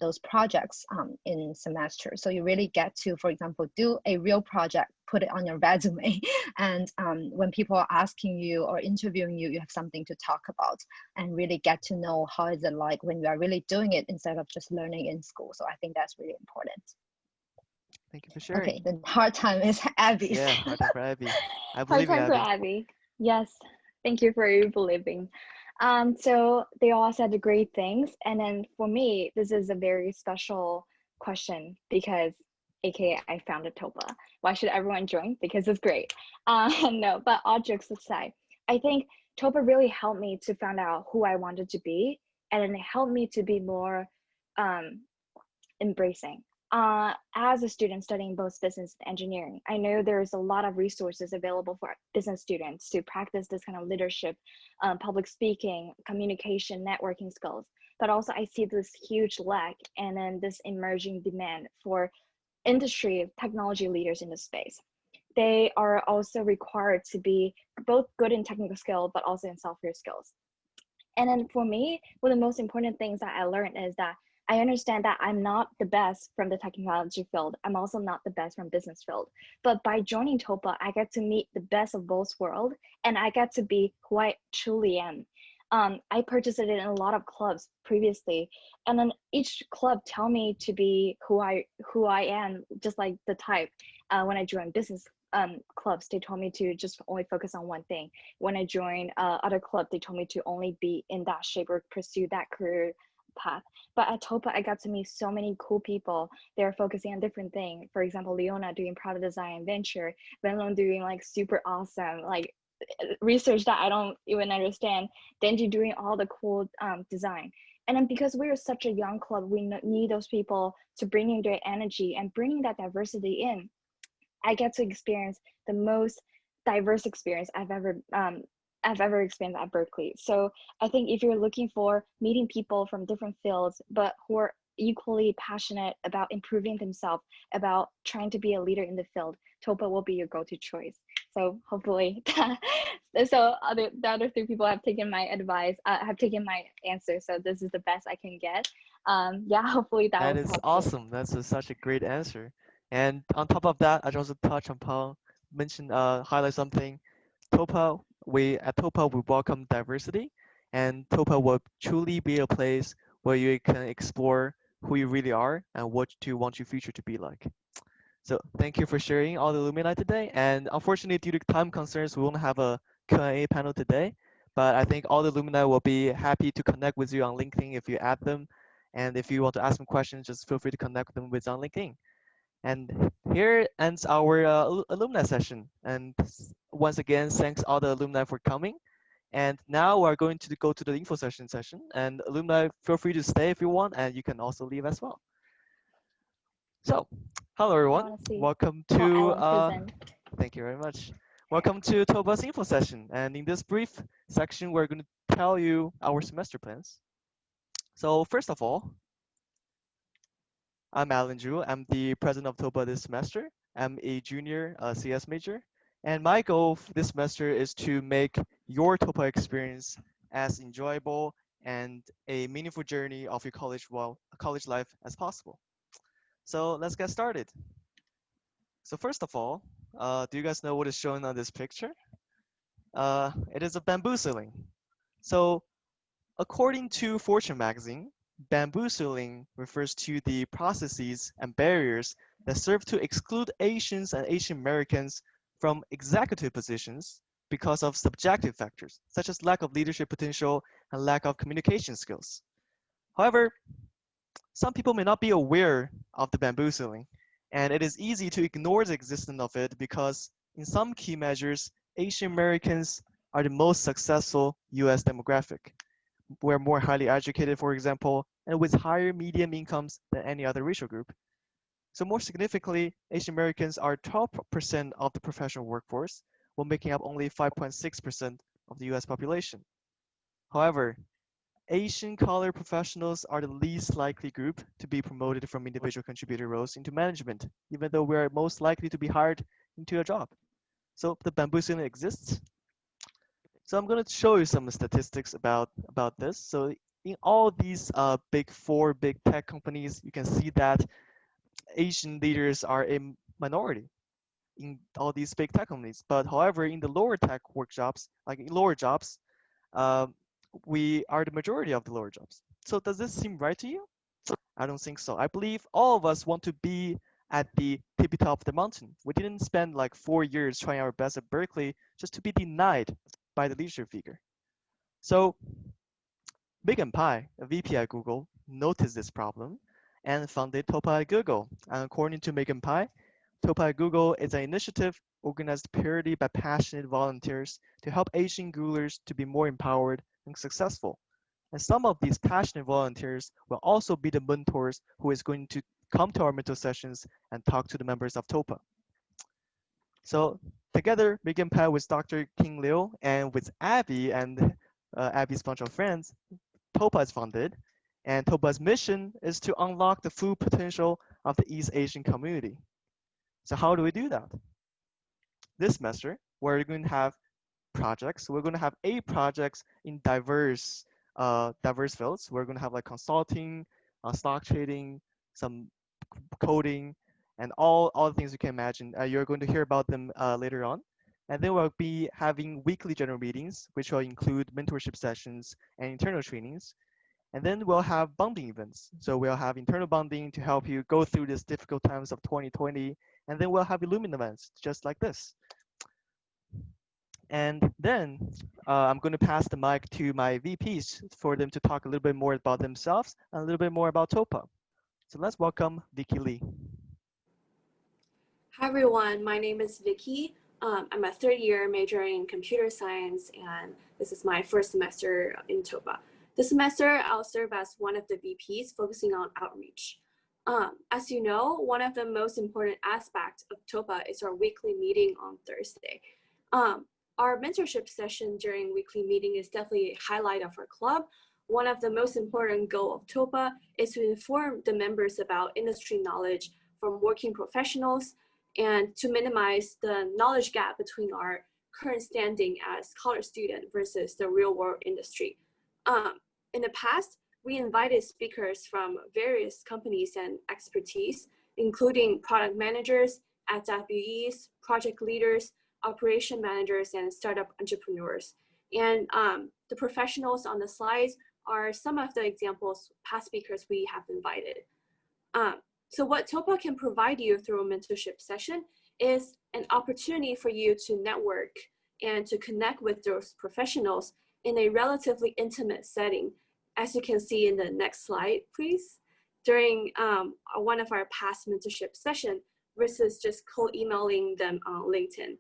those projects in semester. So you really get to, for example, do a real project, put it on your resume. And when people are asking you or interviewing you, you have something to talk about and really get to know how is it like when you are really doing it instead of just learning in school. So I think that's really important. Thank you for sharing. Okay, the hard time is Abby's. Yeah, hard time for Abby. I Hard believe you, time for Abby. Abby. Yes, thank you for your believing. So they all said great things, and then for me, this is a very special question because, aka, I founded Toppa. Why should everyone join? Because it's great. No, but all jokes aside, I think Toppa really helped me to find out who I wanted to be, and then it helped me to be more embracing. As a student studying both business and engineering, I know there's a lot of resources available for business students to practice this kind of leadership, public speaking, communication, networking skills. But also I see this huge lack and then this emerging demand for industry technology leaders in the space. They are also required to be both good in technical skill, but also in software skills. And then for me, one of the most important things that I learned is that I understand that I'm not the best from the technology field. I'm also not the best from business field. But by joining Toppa, I get to meet the best of both worlds, and I get to be who I truly am. I participated in a lot of clubs previously, and then each club tell me to be who I am, just like the type. When I joined business clubs, they told me to just only focus on one thing. When I joined other club, they told me to only be in that shape or pursue that career path. But at Toppa, I got to meet so many cool people. They're focusing on different things. For example, Leona doing product design and venture, Venlon doing like super awesome like research that I don't even understand. Denji doing all the cool design. And then because we're such a young club, we need those people to bring in their energy and bringing that diversity in. I get to experience the most diverse experience I've ever experienced at Berkeley. So I think if you're looking for meeting people from different fields, but who are equally passionate about improving themselves, about trying to be a leader in the field, Toppa will be your go-to choice. So hopefully, the other 3 people have taken my advice, have taken my answer. So this is the best I can get. Yeah, hopefully that That was is helpful. awesome. That's such a great answer. And on top of that, I'd also touch upon, highlight something. At Toppa we welcome diversity, and Toppa will truly be a place where you can explore who you really are and what you want your future to be like. So thank you for sharing all the alumni today. And unfortunately, due to time concerns, we won't have a Q&A panel today. But I think all the alumni will be happy to connect with you on LinkedIn if you add them. And if you want to ask them questions, just feel free to connect them with on LinkedIn. And here ends our alumni session. And once again, thanks all the alumni for coming. And now we're going to go to the info session. And alumni, feel free to stay if you want, and you can also leave as well. So, hello I everyone. want to see Welcome how to Alan present. thank you very much. Welcome to Toppa's info session. And in this brief section, we're going to tell you our semester plans. So first of all, I'm Alan Zhu. I'm the president of Toppa this semester. I'm a junior CS major. And my goal this semester is to make your Toppa experience as enjoyable and a meaningful journey of your college life as possible. So let's get started. So first of all, do you guys know what is shown on this picture? It is a bamboo ceiling. So according to Fortune magazine, bamboo ceiling refers to the processes and barriers that serve to exclude Asians and Asian Americans from executive positions because of subjective factors, such as lack of leadership potential and lack of communication skills. However, some people may not be aware of the bamboozling, and it is easy to ignore the existence of it because in some key measures, Asian Americans are the most successful US demographic. We're more highly educated, for example, and with higher median incomes than any other racial group. So more significantly, Asian Americans are 12% of the professional workforce, while making up only 5.6% of the US population. However, Asian color professionals are the least likely group to be promoted from individual contributor roles into management, even though we are most likely to be hired into a job. So the bamboozling exists. So I'm going to show you some statistics about this. So in all these big four big tech companies, you can see that Asian leaders are a minority in all these big tech companies. But however, in the lower tech workshops, like in lower jobs, uh, we are the majority of the lower jobs. So does this seem right to you? I don't think so. I believe all of us want to be at the tippy top of the mountain. We didn't spend like 4 years trying our best at Berkeley just to be denied by the leadership figure. So Megan Pai, a VP at Google, noticed this problem and founded Toppa at Google. And according to Megan Pai, Toppa at Google is an initiative organized purely by passionate volunteers to help Asian Googlers to be more empowered and successful. And some of these passionate volunteers will also be the mentors who is going to come to our mentor sessions and talk to the members of Toppa. So together, Megan Pai with Dr. King Liu and with Abby and Abby's bunch of friends, Toppa is funded, and Toppa's mission is to unlock the full potential of the East Asian community. So how do we do that? This semester, we're going to have projects. We're going to have 8 projects in diverse fields. We're going to have like consulting, stock trading, some coding, and all the things you can imagine. You're going to hear about them later on. And then we'll be having weekly general meetings, which will include mentorship sessions and internal trainings. And then we'll have bonding events. So we'll have internal bonding to help you go through these difficult times of 2020. And then we'll have Illumine events just like this. And then I'm going to pass the mic to my VPs for them to talk a little bit more about themselves and a little bit more about Toppa. So let's welcome Vicky Lee. Hi everyone, my name is Vicky. I'm a third year majoring in computer science, and this is my first semester in Toppa. This semester, I'll serve as one of the VPs focusing on outreach. As you know, one of the most important aspects of Toppa is our weekly meeting on Thursday. Our mentorship session during weekly meeting is definitely a highlight of our club. One of the most important goals of Toppa is to inform the members about industry knowledge from working professionals and to minimize the knowledge gap between our current standing as college student versus the real world industry. In the past, we invited speakers from various companies and expertise, including product managers, SWEs, project leaders, operation managers, and startup entrepreneurs. And the professionals on the slides are some of the examples past speakers we have invited. So what Toppa can provide you through a mentorship session is an opportunity for you to network and to connect with those professionals in a relatively intimate setting, as you can see in the next slide, please, during one of our past mentorship session versus just cold emailing them on LinkedIn.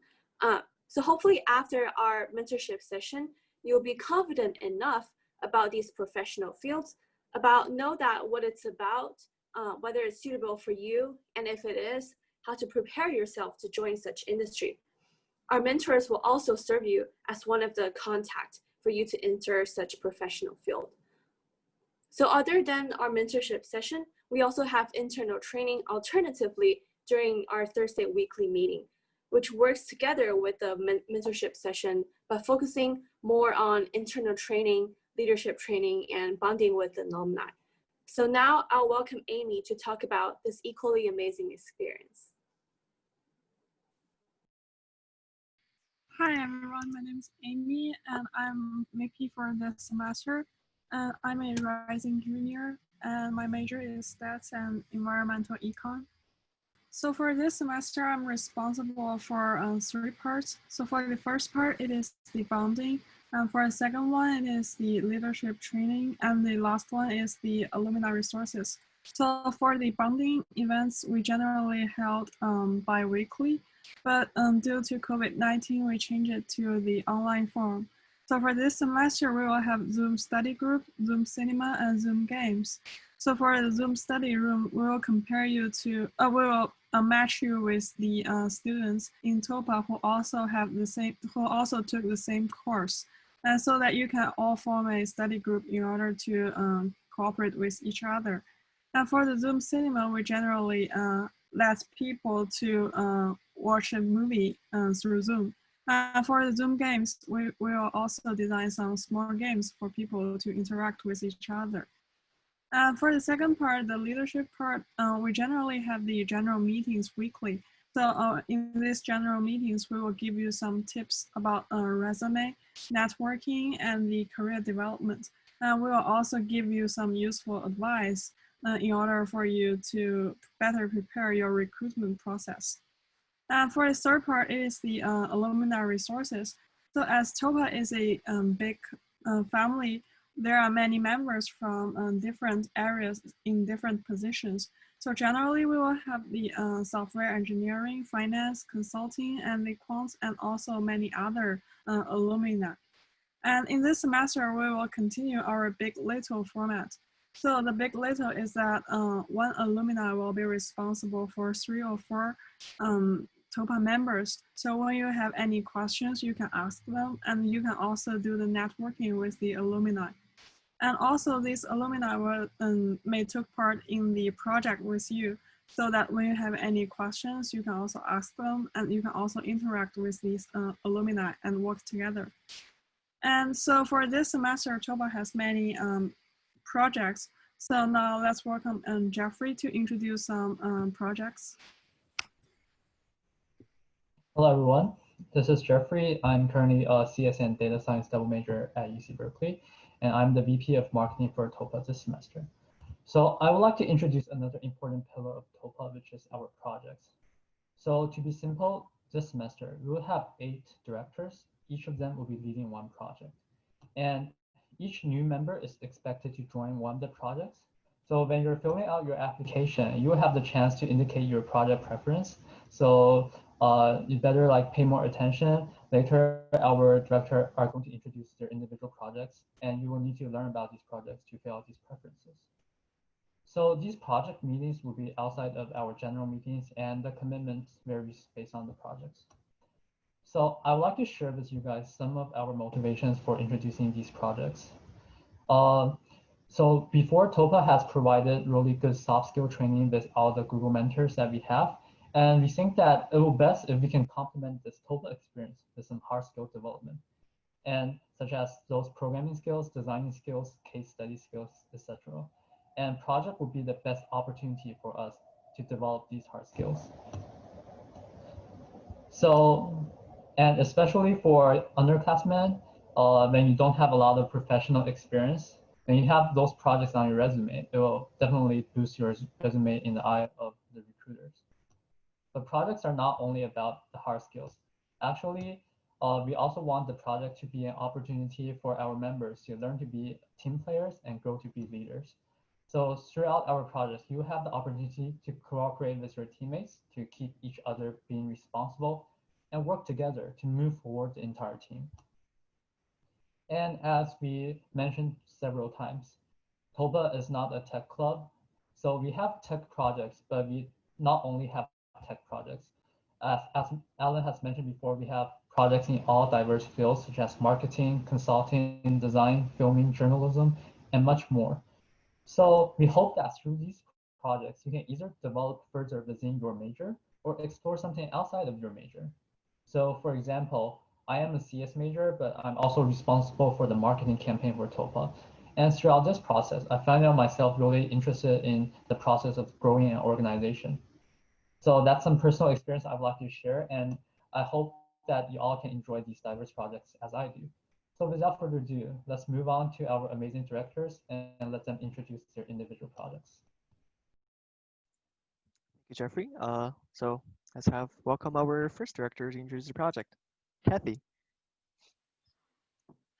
So hopefully after our mentorship session, you'll be confident enough about these professional fields, know that what it's about, whether it's suitable for you, and if it is, how to prepare yourself to join such industry. Our mentors will also serve you as one of the contacts for you to enter such professional field. So other than our mentorship session, we also have internal training alternatively during our Thursday weekly meeting, which works together with the mentorship session, but focusing more on internal training, leadership training, and bonding with alumni. So now I'll welcome Amy to talk about this equally amazing experience. Hi everyone, my name is Amy and I'm VP for this semester. I'm a rising junior and my major is stats and environmental econ. So for this semester, I'm responsible for 3 parts. So for the first part, it is the bonding. And for the second one, it is the leadership training. And the last one is the alumni resources. So for the bonding events, we generally held bi-weekly, but due to COVID-19, we changed it to the online form. So for this semester, we will have Zoom study group, Zoom cinema, and Zoom games. So for the Zoom study room, we will compare you to, we will match you with the students in Toppa who also have the same, who also took the same course, and so that you can all form a study group in order to cooperate with each other. And for the Zoom cinema, we generally let people to watch a movie through Zoom. For the Zoom games, we will also design some small games for people to interact with each other. For the second part, the leadership part, we generally have the general meetings weekly. So in these general meetings, we will give you some tips about resume, networking, and the career development. And we will also give you some useful advice in order for you to better prepare your recruitment process. For the third part, it is the alumni resources. So as Toppa is a big family, there are many members from different areas in different positions. So generally, we will have the software engineering, finance, consulting, and the quants, and also many other alumni. And in this semester, we will continue our big little format. So the big little is that one alumni will be responsible for 3 or 4 Toppa members. So when you have any questions, you can ask them, and you can also do the networking with the alumni. And also these alumni will may take part in the project with you, so that when you have any questions, you can also ask them, and you can also interact with these alumni and work together. And so for this semester, Toppa has many projects. So now let's welcome Jeffrey to introduce some projects. Hello, everyone. This is Jeffrey. I'm currently a CS and data science double major at UC Berkeley, and I'm the VP of marketing for Toppa this semester. So I would like to introduce another important pillar of Toppa, which is our projects. So to be simple, this semester, we will have 8 directors. Each of them will be leading one project. And each new member is expected to join one of the projects. So when you're filling out your application, you will have the chance to indicate your project preference. So you better pay more attention. Later, our director are going to introduce their individual projects, and you will need to learn about these projects to fill out these preferences. So these project meetings will be outside of our general meetings, and the commitment varies based on the projects. So I would like to share with you guys some of our motivations for introducing these projects. So before, Toppa has provided really good soft skill training with all the Google mentors that we have. And we think that it will best if we can complement this Toppa experience with some hard skill development, and such as those programming skills, designing skills, case study skills, etc. And project will be the best opportunity for us to develop these hard skills. So, and especially for underclassmen, when you don't have a lot of professional experience, when you have those projects on your resume, it will definitely boost your resume in the eye of the recruiters. But projects are not only about the hard skills. Actually, we also want the project to be an opportunity for our members to learn to be team players and grow to be leaders. So throughout our projects, you have the opportunity to cooperate with your teammates to keep each other being responsible and work together to move forward the entire team. And as we mentioned several times, Toppa is not a tech club. So we have tech projects, but we not only have tech projects. As Alan has mentioned before, we have projects in all diverse fields such as marketing, consulting, design, filming, journalism, and much more. So we hope that through these projects, you can either develop further within your major or explore something outside of your major. So for example, I am a CS major, but I'm also responsible for the marketing campaign for Toppa. And throughout this process, I found out myself really interested in the process of growing an organization. So that's some personal experience I'd like to share, and I hope that you all can enjoy these diverse projects as I do. So without further ado, let's move on to our amazing directors and let them introduce their individual projects. Thank you, Jeffrey. So let's have welcome our first director to introduce the project, Kathy.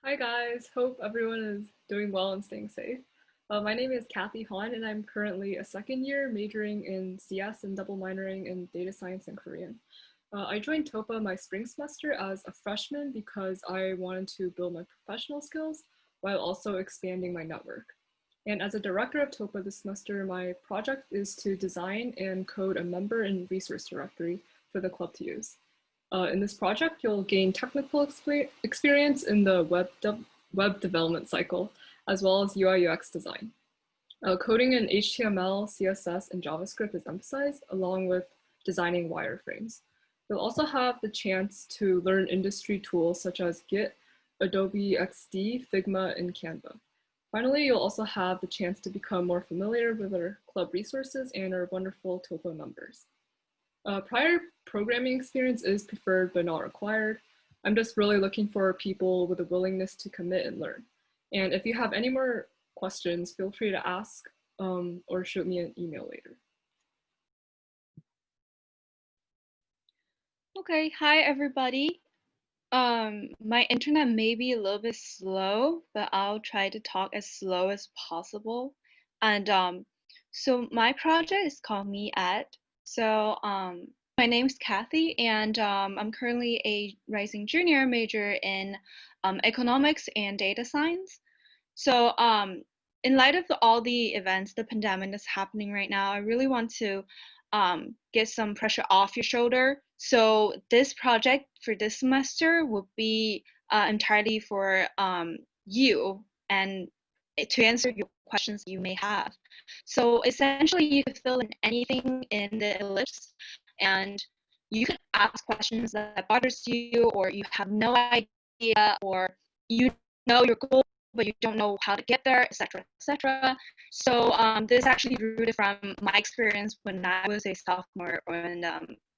Hi guys, hope everyone is doing well and staying safe. My name is Kathy Yuan and I'm currently a second year majoring in CS and double minoring in data science and Korean. I joined Toppa my spring semester as a freshman because I wanted to build my professional skills while also expanding my network. And as a director of Toppa this semester, my project is to design and code a member and resource directory for the club to use. In this project, you'll gain technical experience in the web development cycle, as well as UI UX design. Coding in HTML, CSS, and JavaScript is emphasized, along with designing wireframes. You'll also have the chance to learn industry tools such as Git, Adobe XD, Figma, and Canva. Finally, you'll also have the chance to become more familiar with our club resources and our wonderful Toppa members. Prior programming experience is preferred but not required. I'm just really looking for people with a willingness to commit and learn. And if you have any more questions, feel free to ask or shoot me an email later. Okay, hi everybody. My internet may be a little bit slow, but I'll try to talk as slow as possible. And so my project is called Me Ed. So my name is Kathy, and I'm currently a rising junior major in economics and data science. So in light of all the events, the pandemic that's happening right now, I really want to get some pressure off your shoulder. So this project for this semester will be entirely for you and to answer your questions you may have. So essentially you could fill in anything in the ellipse and you could ask questions that bothers you or you have no idea or you know your goal but you don't know how to get there, etc., etc. So this is actually rooted from my experience when I was a sophomore and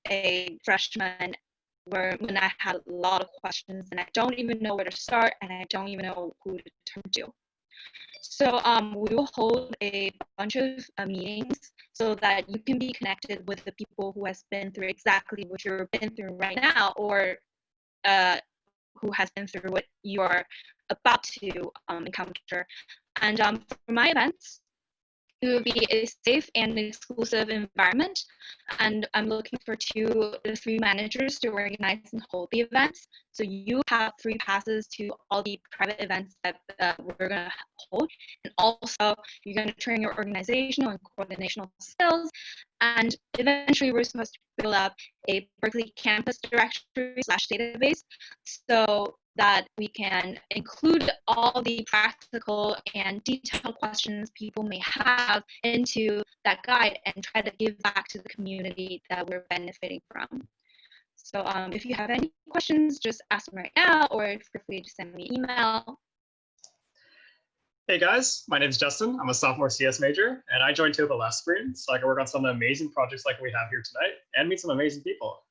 a freshman, when I had a lot of questions and I don't even know where to start and I don't even know who to turn to. So we will hold a bunch of meetings so that you can be connected with the people who has been through exactly what you've been through right now or who has been through what you are about to encounter. And for my events, it will be a safe and exclusive environment. And I'm looking for 2 to 3 managers to organize and hold the events. So you have free passes to all the private events that we're gonna hold. And also you're gonna train your organizational and coordinational skills. And eventually we're supposed to build up a Berkeley campus directory / database so that we can include all the practical and detailed questions people may have into that guide and try to give back to the community that we're benefiting from. So if you have any questions, just ask them right now or feel free to send me an email. Hey guys, my name is Justin. I'm a sophomore CS major and I joined Toppa last spring so I can work on some of the amazing projects like we have here tonight and meet some amazing people.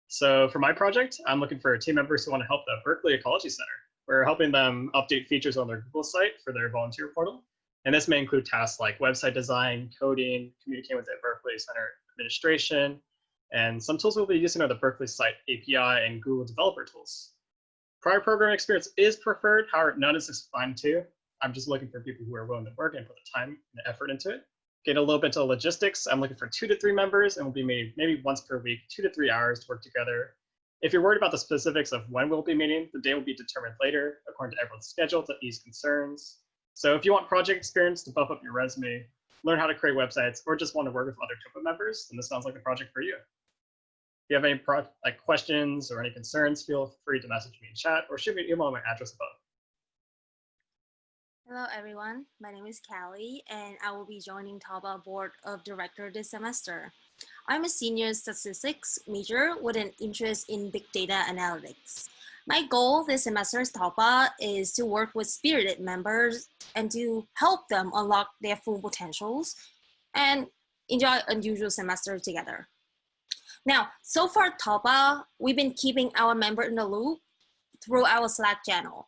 So for my project, I'm looking for team members who want to help the Berkeley Ecology Center. We're helping them update features on their Google site for their volunteer portal. And this may include tasks like website design, coding, communicating with the Berkeley Center administration, and some tools we'll be using are the Berkeley site API and Google developer tools. Prior programming experience is preferred, however, none is fine too. I'm just looking for people who are willing to work and put the time and the effort into it. Get a little bit into logistics. I'm looking for 2 to 3 members and we'll be maybe once per week, 2 to 3 hours to work together. If you're worried about the specifics of when we'll be meeting, the day will be determined later according to everyone's schedule to ease concerns. So if you want project experience to buff up your resume, learn how to create websites, or just want to work with other Toppa members, then this sounds like the project for you. If you have any questions or any concerns, feel free to message me in chat or shoot me an email on my address above. Hello everyone, my name is Callie and I will be joining Toppa Board of Director this semester. I'm a senior statistics major with an interest in big data analytics. My goal this semester as Toppa is to work with spirited members and to help them unlock their full potentials and enjoy an unusual semester together. Now, so far Toppa, we've been keeping our member in the loop through our Slack channel,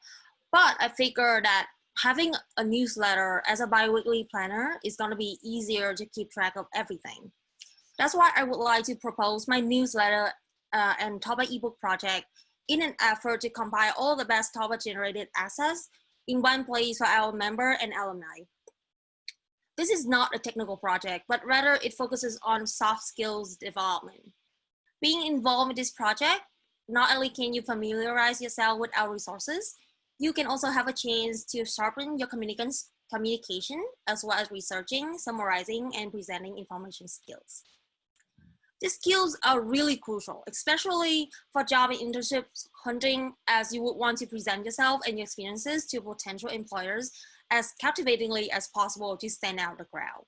but I figured that having a newsletter as a bi-weekly planner is going to be easier to keep track of everything. That's why I would like to propose my newsletter and Toppa ebook project in an effort to compile all the best Toppa generated assets in one place for our member and alumni. This is not a technical project, but rather it focuses on soft skills development. Being involved in this project, not only can you familiarize yourself with our resources, you can also have a chance to sharpen your communication as well as researching, summarizing, and presenting information skills. These skills are really crucial, especially for job and internships hunting, as you would want to present yourself and your experiences to potential employers as captivatingly as possible to stand out the crowd.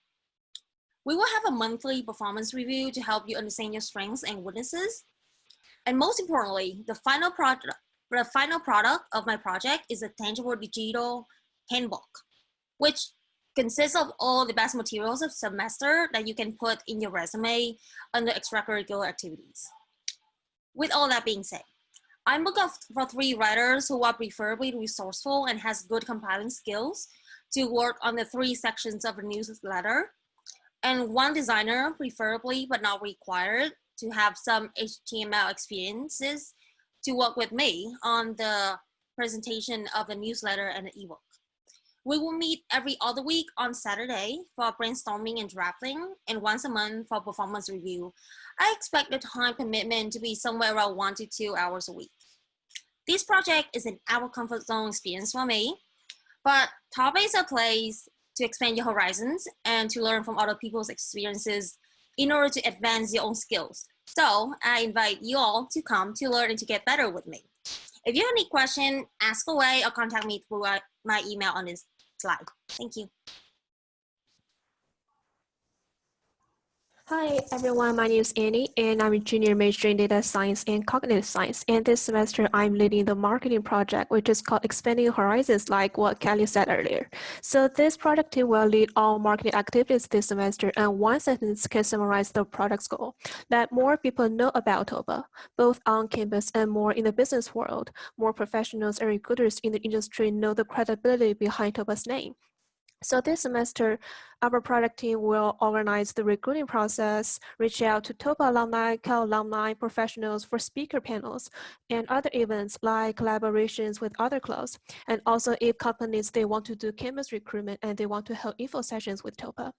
We will have a monthly performance review to help you understand your strengths and weaknesses. And most importantly, the final product of my project is a tangible digital handbook, which consists of all the best materials of semester that you can put in your resume under extracurricular activities. With all that being said, I'm looking for 3 writers who are preferably resourceful and has good compiling skills to work on the 3 sections of the newsletter, and 1 designer, preferably but not required, to have some HTML experiences to work with me on the presentation of the newsletter and the ebook. We will meet every other week on Saturday for brainstorming and drafting, and once a month for performance review. I expect the time commitment to be somewhere around 1 to 2 hours a week. This project is an out of comfort zone experience for me, but Toppa is a place to expand your horizons and to learn from other people's experiences in order to advance your own skills. So I invite you all to come to learn and to get better with me. If you have any question, ask away or contact me through my email on this slide. Thank you. Hi everyone, my name is Annie and I'm a junior major in data science and cognitive science. And this semester I'm leading the marketing project, which is called Expanding Horizons, like what Kelly said earlier. So this project team will lead all marketing activities this semester, and one sentence can summarize the project's goal: that more people know about Toppa, both on campus and more in the business world. More professionals and recruiters in the industry know the credibility behind Toppa's name. So this semester, our product team will organize the recruiting process, reach out to Toppa alumni, co-alumni, professionals for speaker panels, and other events like collaborations with other clubs. And also if companies, they want to do campus recruitment and they want to hold info sessions with Toppa.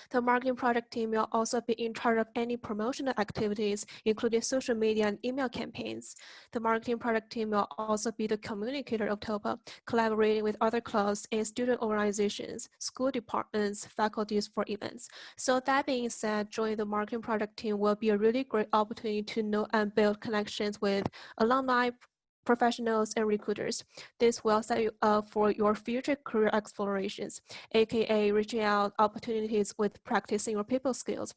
The marketing product team will also be in charge of any promotional activities, including social media and email campaigns. The marketing product team will also be the communicator of Toppa, collaborating with other clubs and student organizations, school departments, faculties for events. So that being said, joining the marketing product team will be a really great opportunity to know and build connections with alumni, professionals, and recruiters. This will set you up for your future career explorations, aka reaching out opportunities with practicing your people skills,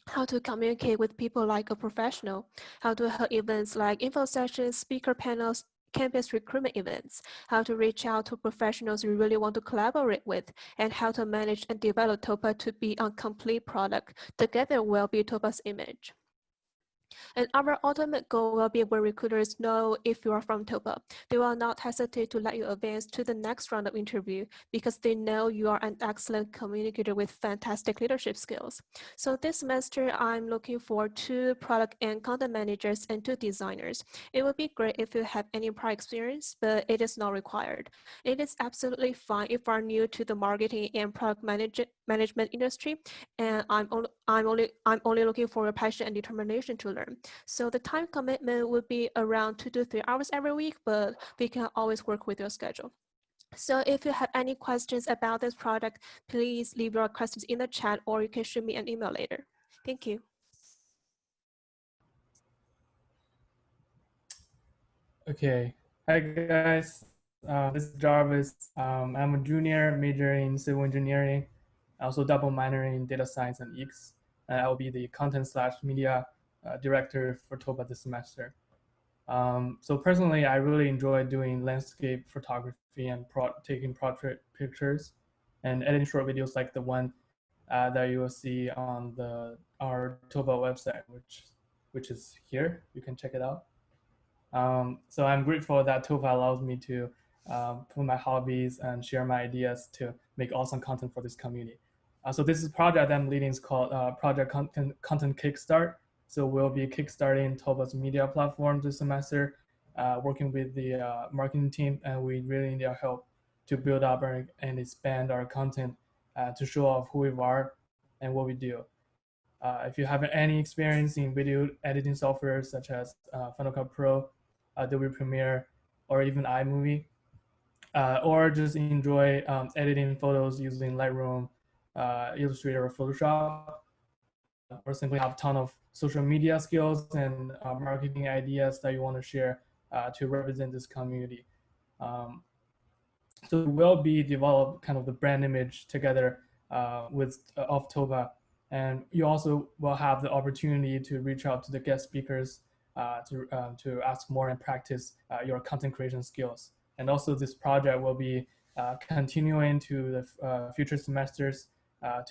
how to communicate with people like a professional, how to hold events like info sessions, speaker panels, campus recruitment events, how to reach out to professionals you really want to collaborate with, and how to manage and develop Toppa to be a complete product. Together will be Toppa's image. And our ultimate goal will be where recruiters know if you are from Toppa. They will not hesitate to let you advance to the next round of interview because they know you are an excellent communicator with fantastic leadership skills. So this semester, I'm looking for 2 product and content managers and 2 designers. It would be great if you have any prior experience, but it is not required. It is absolutely fine if you are new to the marketing and product management industry, and I'm only looking for your passion and determination to learn. So the time commitment would be around 2 to 3 hours every week, but we can always work with your schedule. So if you have any questions about this product, please leave your questions in the chat or you can shoot me an email later. Thank you. Okay, hi guys, this is Jarvis. I'm a junior major in civil engineering, also double minor in data science and EECS. I will be the content/media director for Toppa this semester. So personally, I really enjoy doing landscape photography and taking portrait pictures and editing short videos like the one that you will see on our Toppa website, which is here. You can check it out. So I'm grateful that Toppa allows me to put my hobbies and share my ideas to make awesome content for this community. So this is a project that I'm leading is called Project Content Kickstart. So we'll be kickstarting Toppa's media platform this semester, working with the marketing team, and we really need your help to build up and expand our content to show off who we are and what we do. If you have any experience in video editing software such as Final Cut Pro, Adobe Premiere, or even iMovie, or just enjoy editing photos using Lightroom, Illustrator, or Photoshop, or simply have a ton of social media skills and marketing ideas that you want to share to represent this community. So we will be develop kind of the brand image together with of Toppa, and you also will have the opportunity to reach out to the guest speakers to ask more and practice your content creation skills. And also this project will be continuing to the future semesters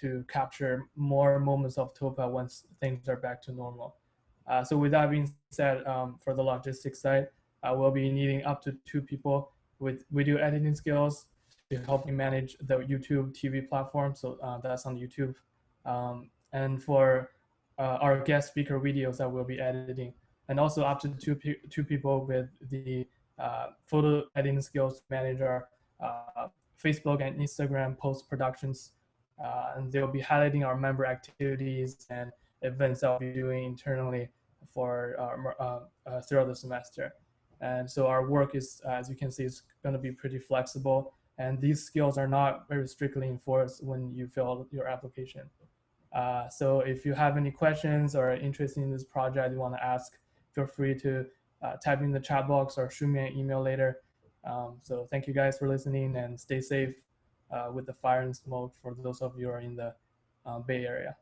to capture more moments of Toppa once things are back to normal. So with that being said, for the logistics side, we'll be needing up to 2 people with video editing skills to help me manage the YouTube TV platform. So that's on YouTube. And for our guest speaker videos that we'll be editing. And also up to two people with the photo editing skills to manage our Facebook and Instagram post productions. And they'll be highlighting our member activities and events that we'll be doing internally for throughout the semester. And so our work is, as you can see, is going to be pretty flexible. And these skills are not very strictly enforced when you fill out your application. So if you have any questions or are interested in this project you want to ask, feel free to type in the chat box or shoot me an email later. So thank you guys for listening, and stay safe with the fire and smoke for those of you who are in the Bay Area.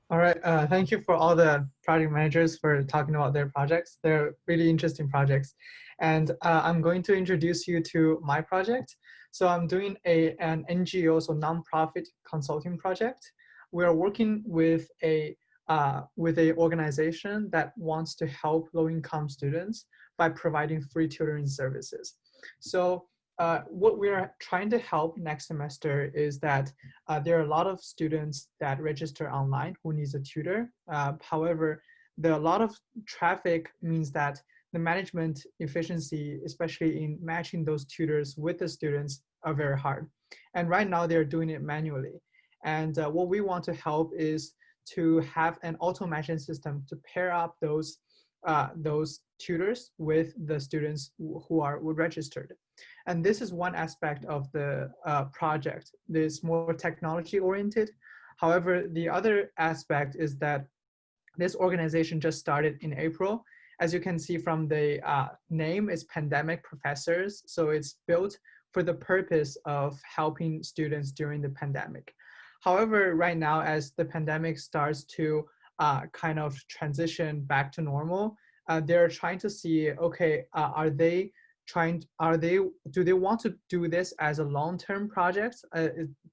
All right, thank you for all the project managers for talking about their projects. They're really interesting projects. And I'm going to introduce you to my project. So I'm doing an NGO, so nonprofit consulting project. We're working with a organization that wants to help low-income students by providing free tutoring services. So what we are trying to help next semester is that there are a lot of students that register online who needs a tutor. However, a lot of traffic means that the management efficiency, especially in matching those tutors with the students, are very hard. And right now they're doing it manually. And what we want to help is to have an auto matching system to pair up those tutors with the students who are registered. And this is one aspect of the project. It's more technology oriented. However, the other aspect is that this organization just started in April. As you can see from the name, it's Pandemic Professors. So it's built for the purpose of helping students during the pandemic. However, right now, as the pandemic starts to kind of transition back to normal, they're trying to see, okay, do they want to do this as a long-term project?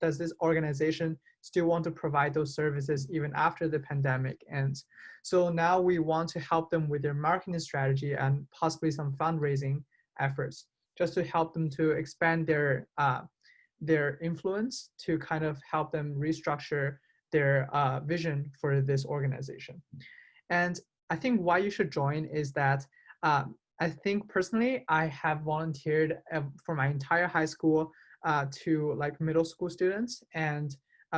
Does this organization still want to provide those services even after the pandemic ends? So now we want to help them with their marketing strategy and possibly some fundraising efforts, just to help them to expand their influence, to kind of help them restructure their vision for this organization. And I think why you should join is that I think personally, I have volunteered for my entire high school to like middle school students, and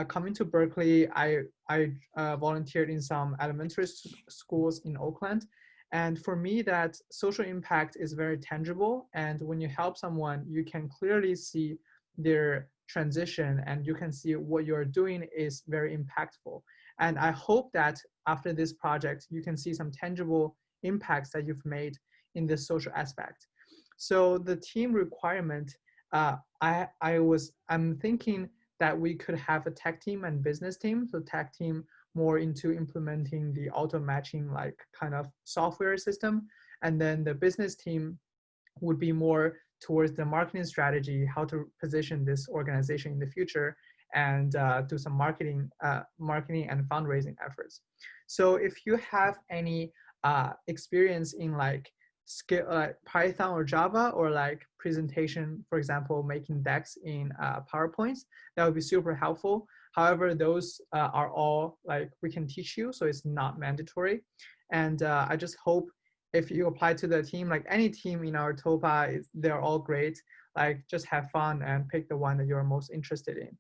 coming to Berkeley, I volunteered in some elementary schools in Oakland. And for me, that social impact is very tangible. And when you help someone, you can clearly see their transition, and you can see what you're doing is very impactful. And I hope that after this project, you can see some tangible impacts that you've made in this social aspect. So the team requirement, I'm thinking that we could have a tech team and business team. So tech team more into implementing the auto matching like kind of software system. And then the business team would be more towards the marketing strategy, how to position this organization in the future, and do some marketing and fundraising efforts. So if you have any experience in like skill like Python or Java, or like presentation, for example, making decks in PowerPoints, that would be super helpful. However, those are all like we can teach you, so it's not mandatory. And I just hope if you apply to the team, like any team in our Toppa, they're all great. Like just have fun and pick the one that you're most interested in.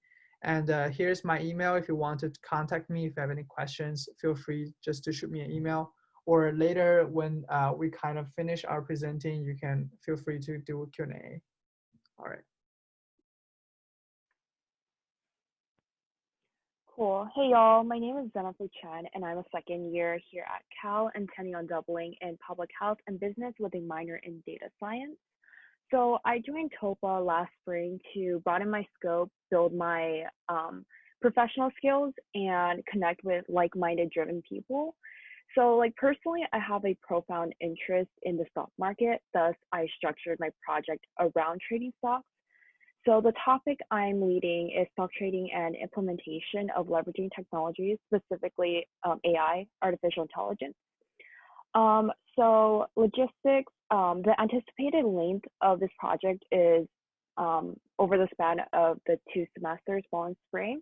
And here's my email. If you want to contact me, if you have any questions, feel free just to shoot me an email. Or later when we kind of finish our presenting, you can feel free to do a Q&A. All right. Cool. Hey y'all, my name is Jennifer Chen and I'm a second year here at Cal, intending on doubling in public health and business with a minor in data science. So I joined Toppa last spring to broaden my scope, build my professional skills, and connect with like-minded driven people. So like personally, I have a profound interest in the stock market, thus I structured my project around trading stocks. So the topic I'm leading is stock trading and implementation of leveraging technologies, specifically AI, artificial intelligence. So logistics, the anticipated length of this project is over the span of the 2 semesters, fall and spring.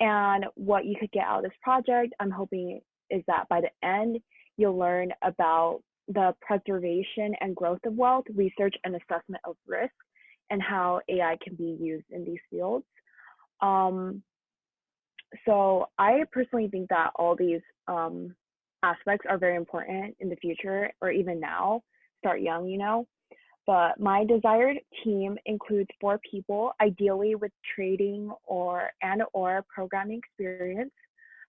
And what you could get out of this project, I'm hoping, is that by the end, you'll learn about the preservation and growth of wealth, research and assessment of risk, and how AI can be used in these fields. So I personally think that all these aspects are very important in the future, or even now. Start young, you know. But my desired team includes 4 people, ideally with trading or programming experience.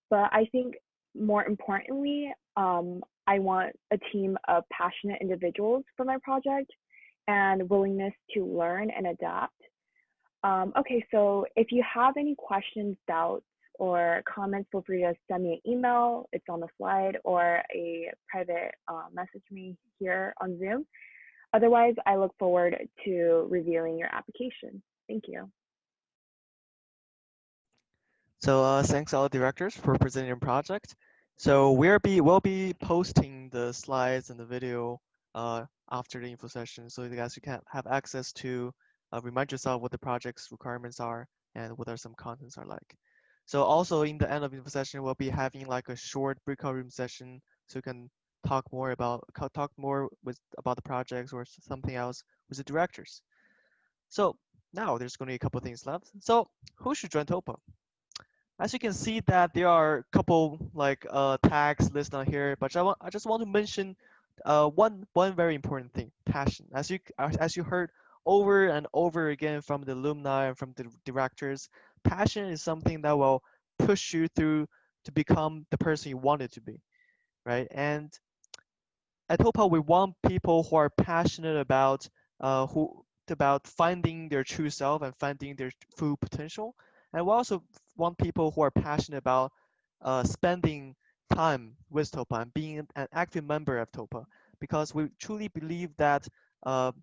But I think more importantly, I want a team of passionate individuals for my project and willingness to learn and adapt. Okay, so if you have any questions, doubts, or comments, feel free to send me an email. It's on the slide, or a private message me here on Zoom. Otherwise, I look forward to reviewing your application. Thank you. So thanks all directors for presenting your project. So we'll be posting the slides and the video after the info session, so you guys can have access to remind yourself what the project's requirements are and what are some contents are like. So also in the end of the info session, we'll be having like a short breakout room session, so you can talk more about the projects or something else with the directors. So now there's going to be a couple things left. So who should join Toppa? As you can see that there are a couple like tags listed on here, but I just want to mention one very important thing: passion. As you heard over and over again from the alumni and from the directors, passion is something that will push you through to become the person you wanted to be, right? And at Toppa, we want people who are passionate about finding their true self and finding their full potential. And we also want people who are passionate about spending time with Toppa and being an active member of Toppa, because we truly believe that the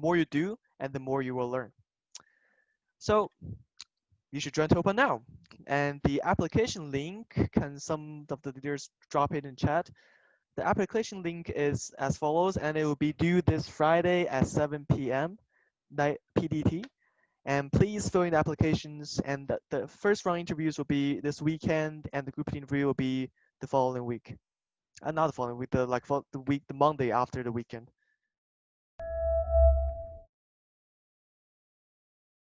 more you do and the more you will learn. So you should join Toppa now. And the application link, can some of the leaders drop it in chat? The application link is as follows, and it will be due this Friday at 7 p.m. PDT. And please fill in the applications, and the first round interviews will be this weekend, and the group interview will be the following week. Not the following week, the Monday after the weekend.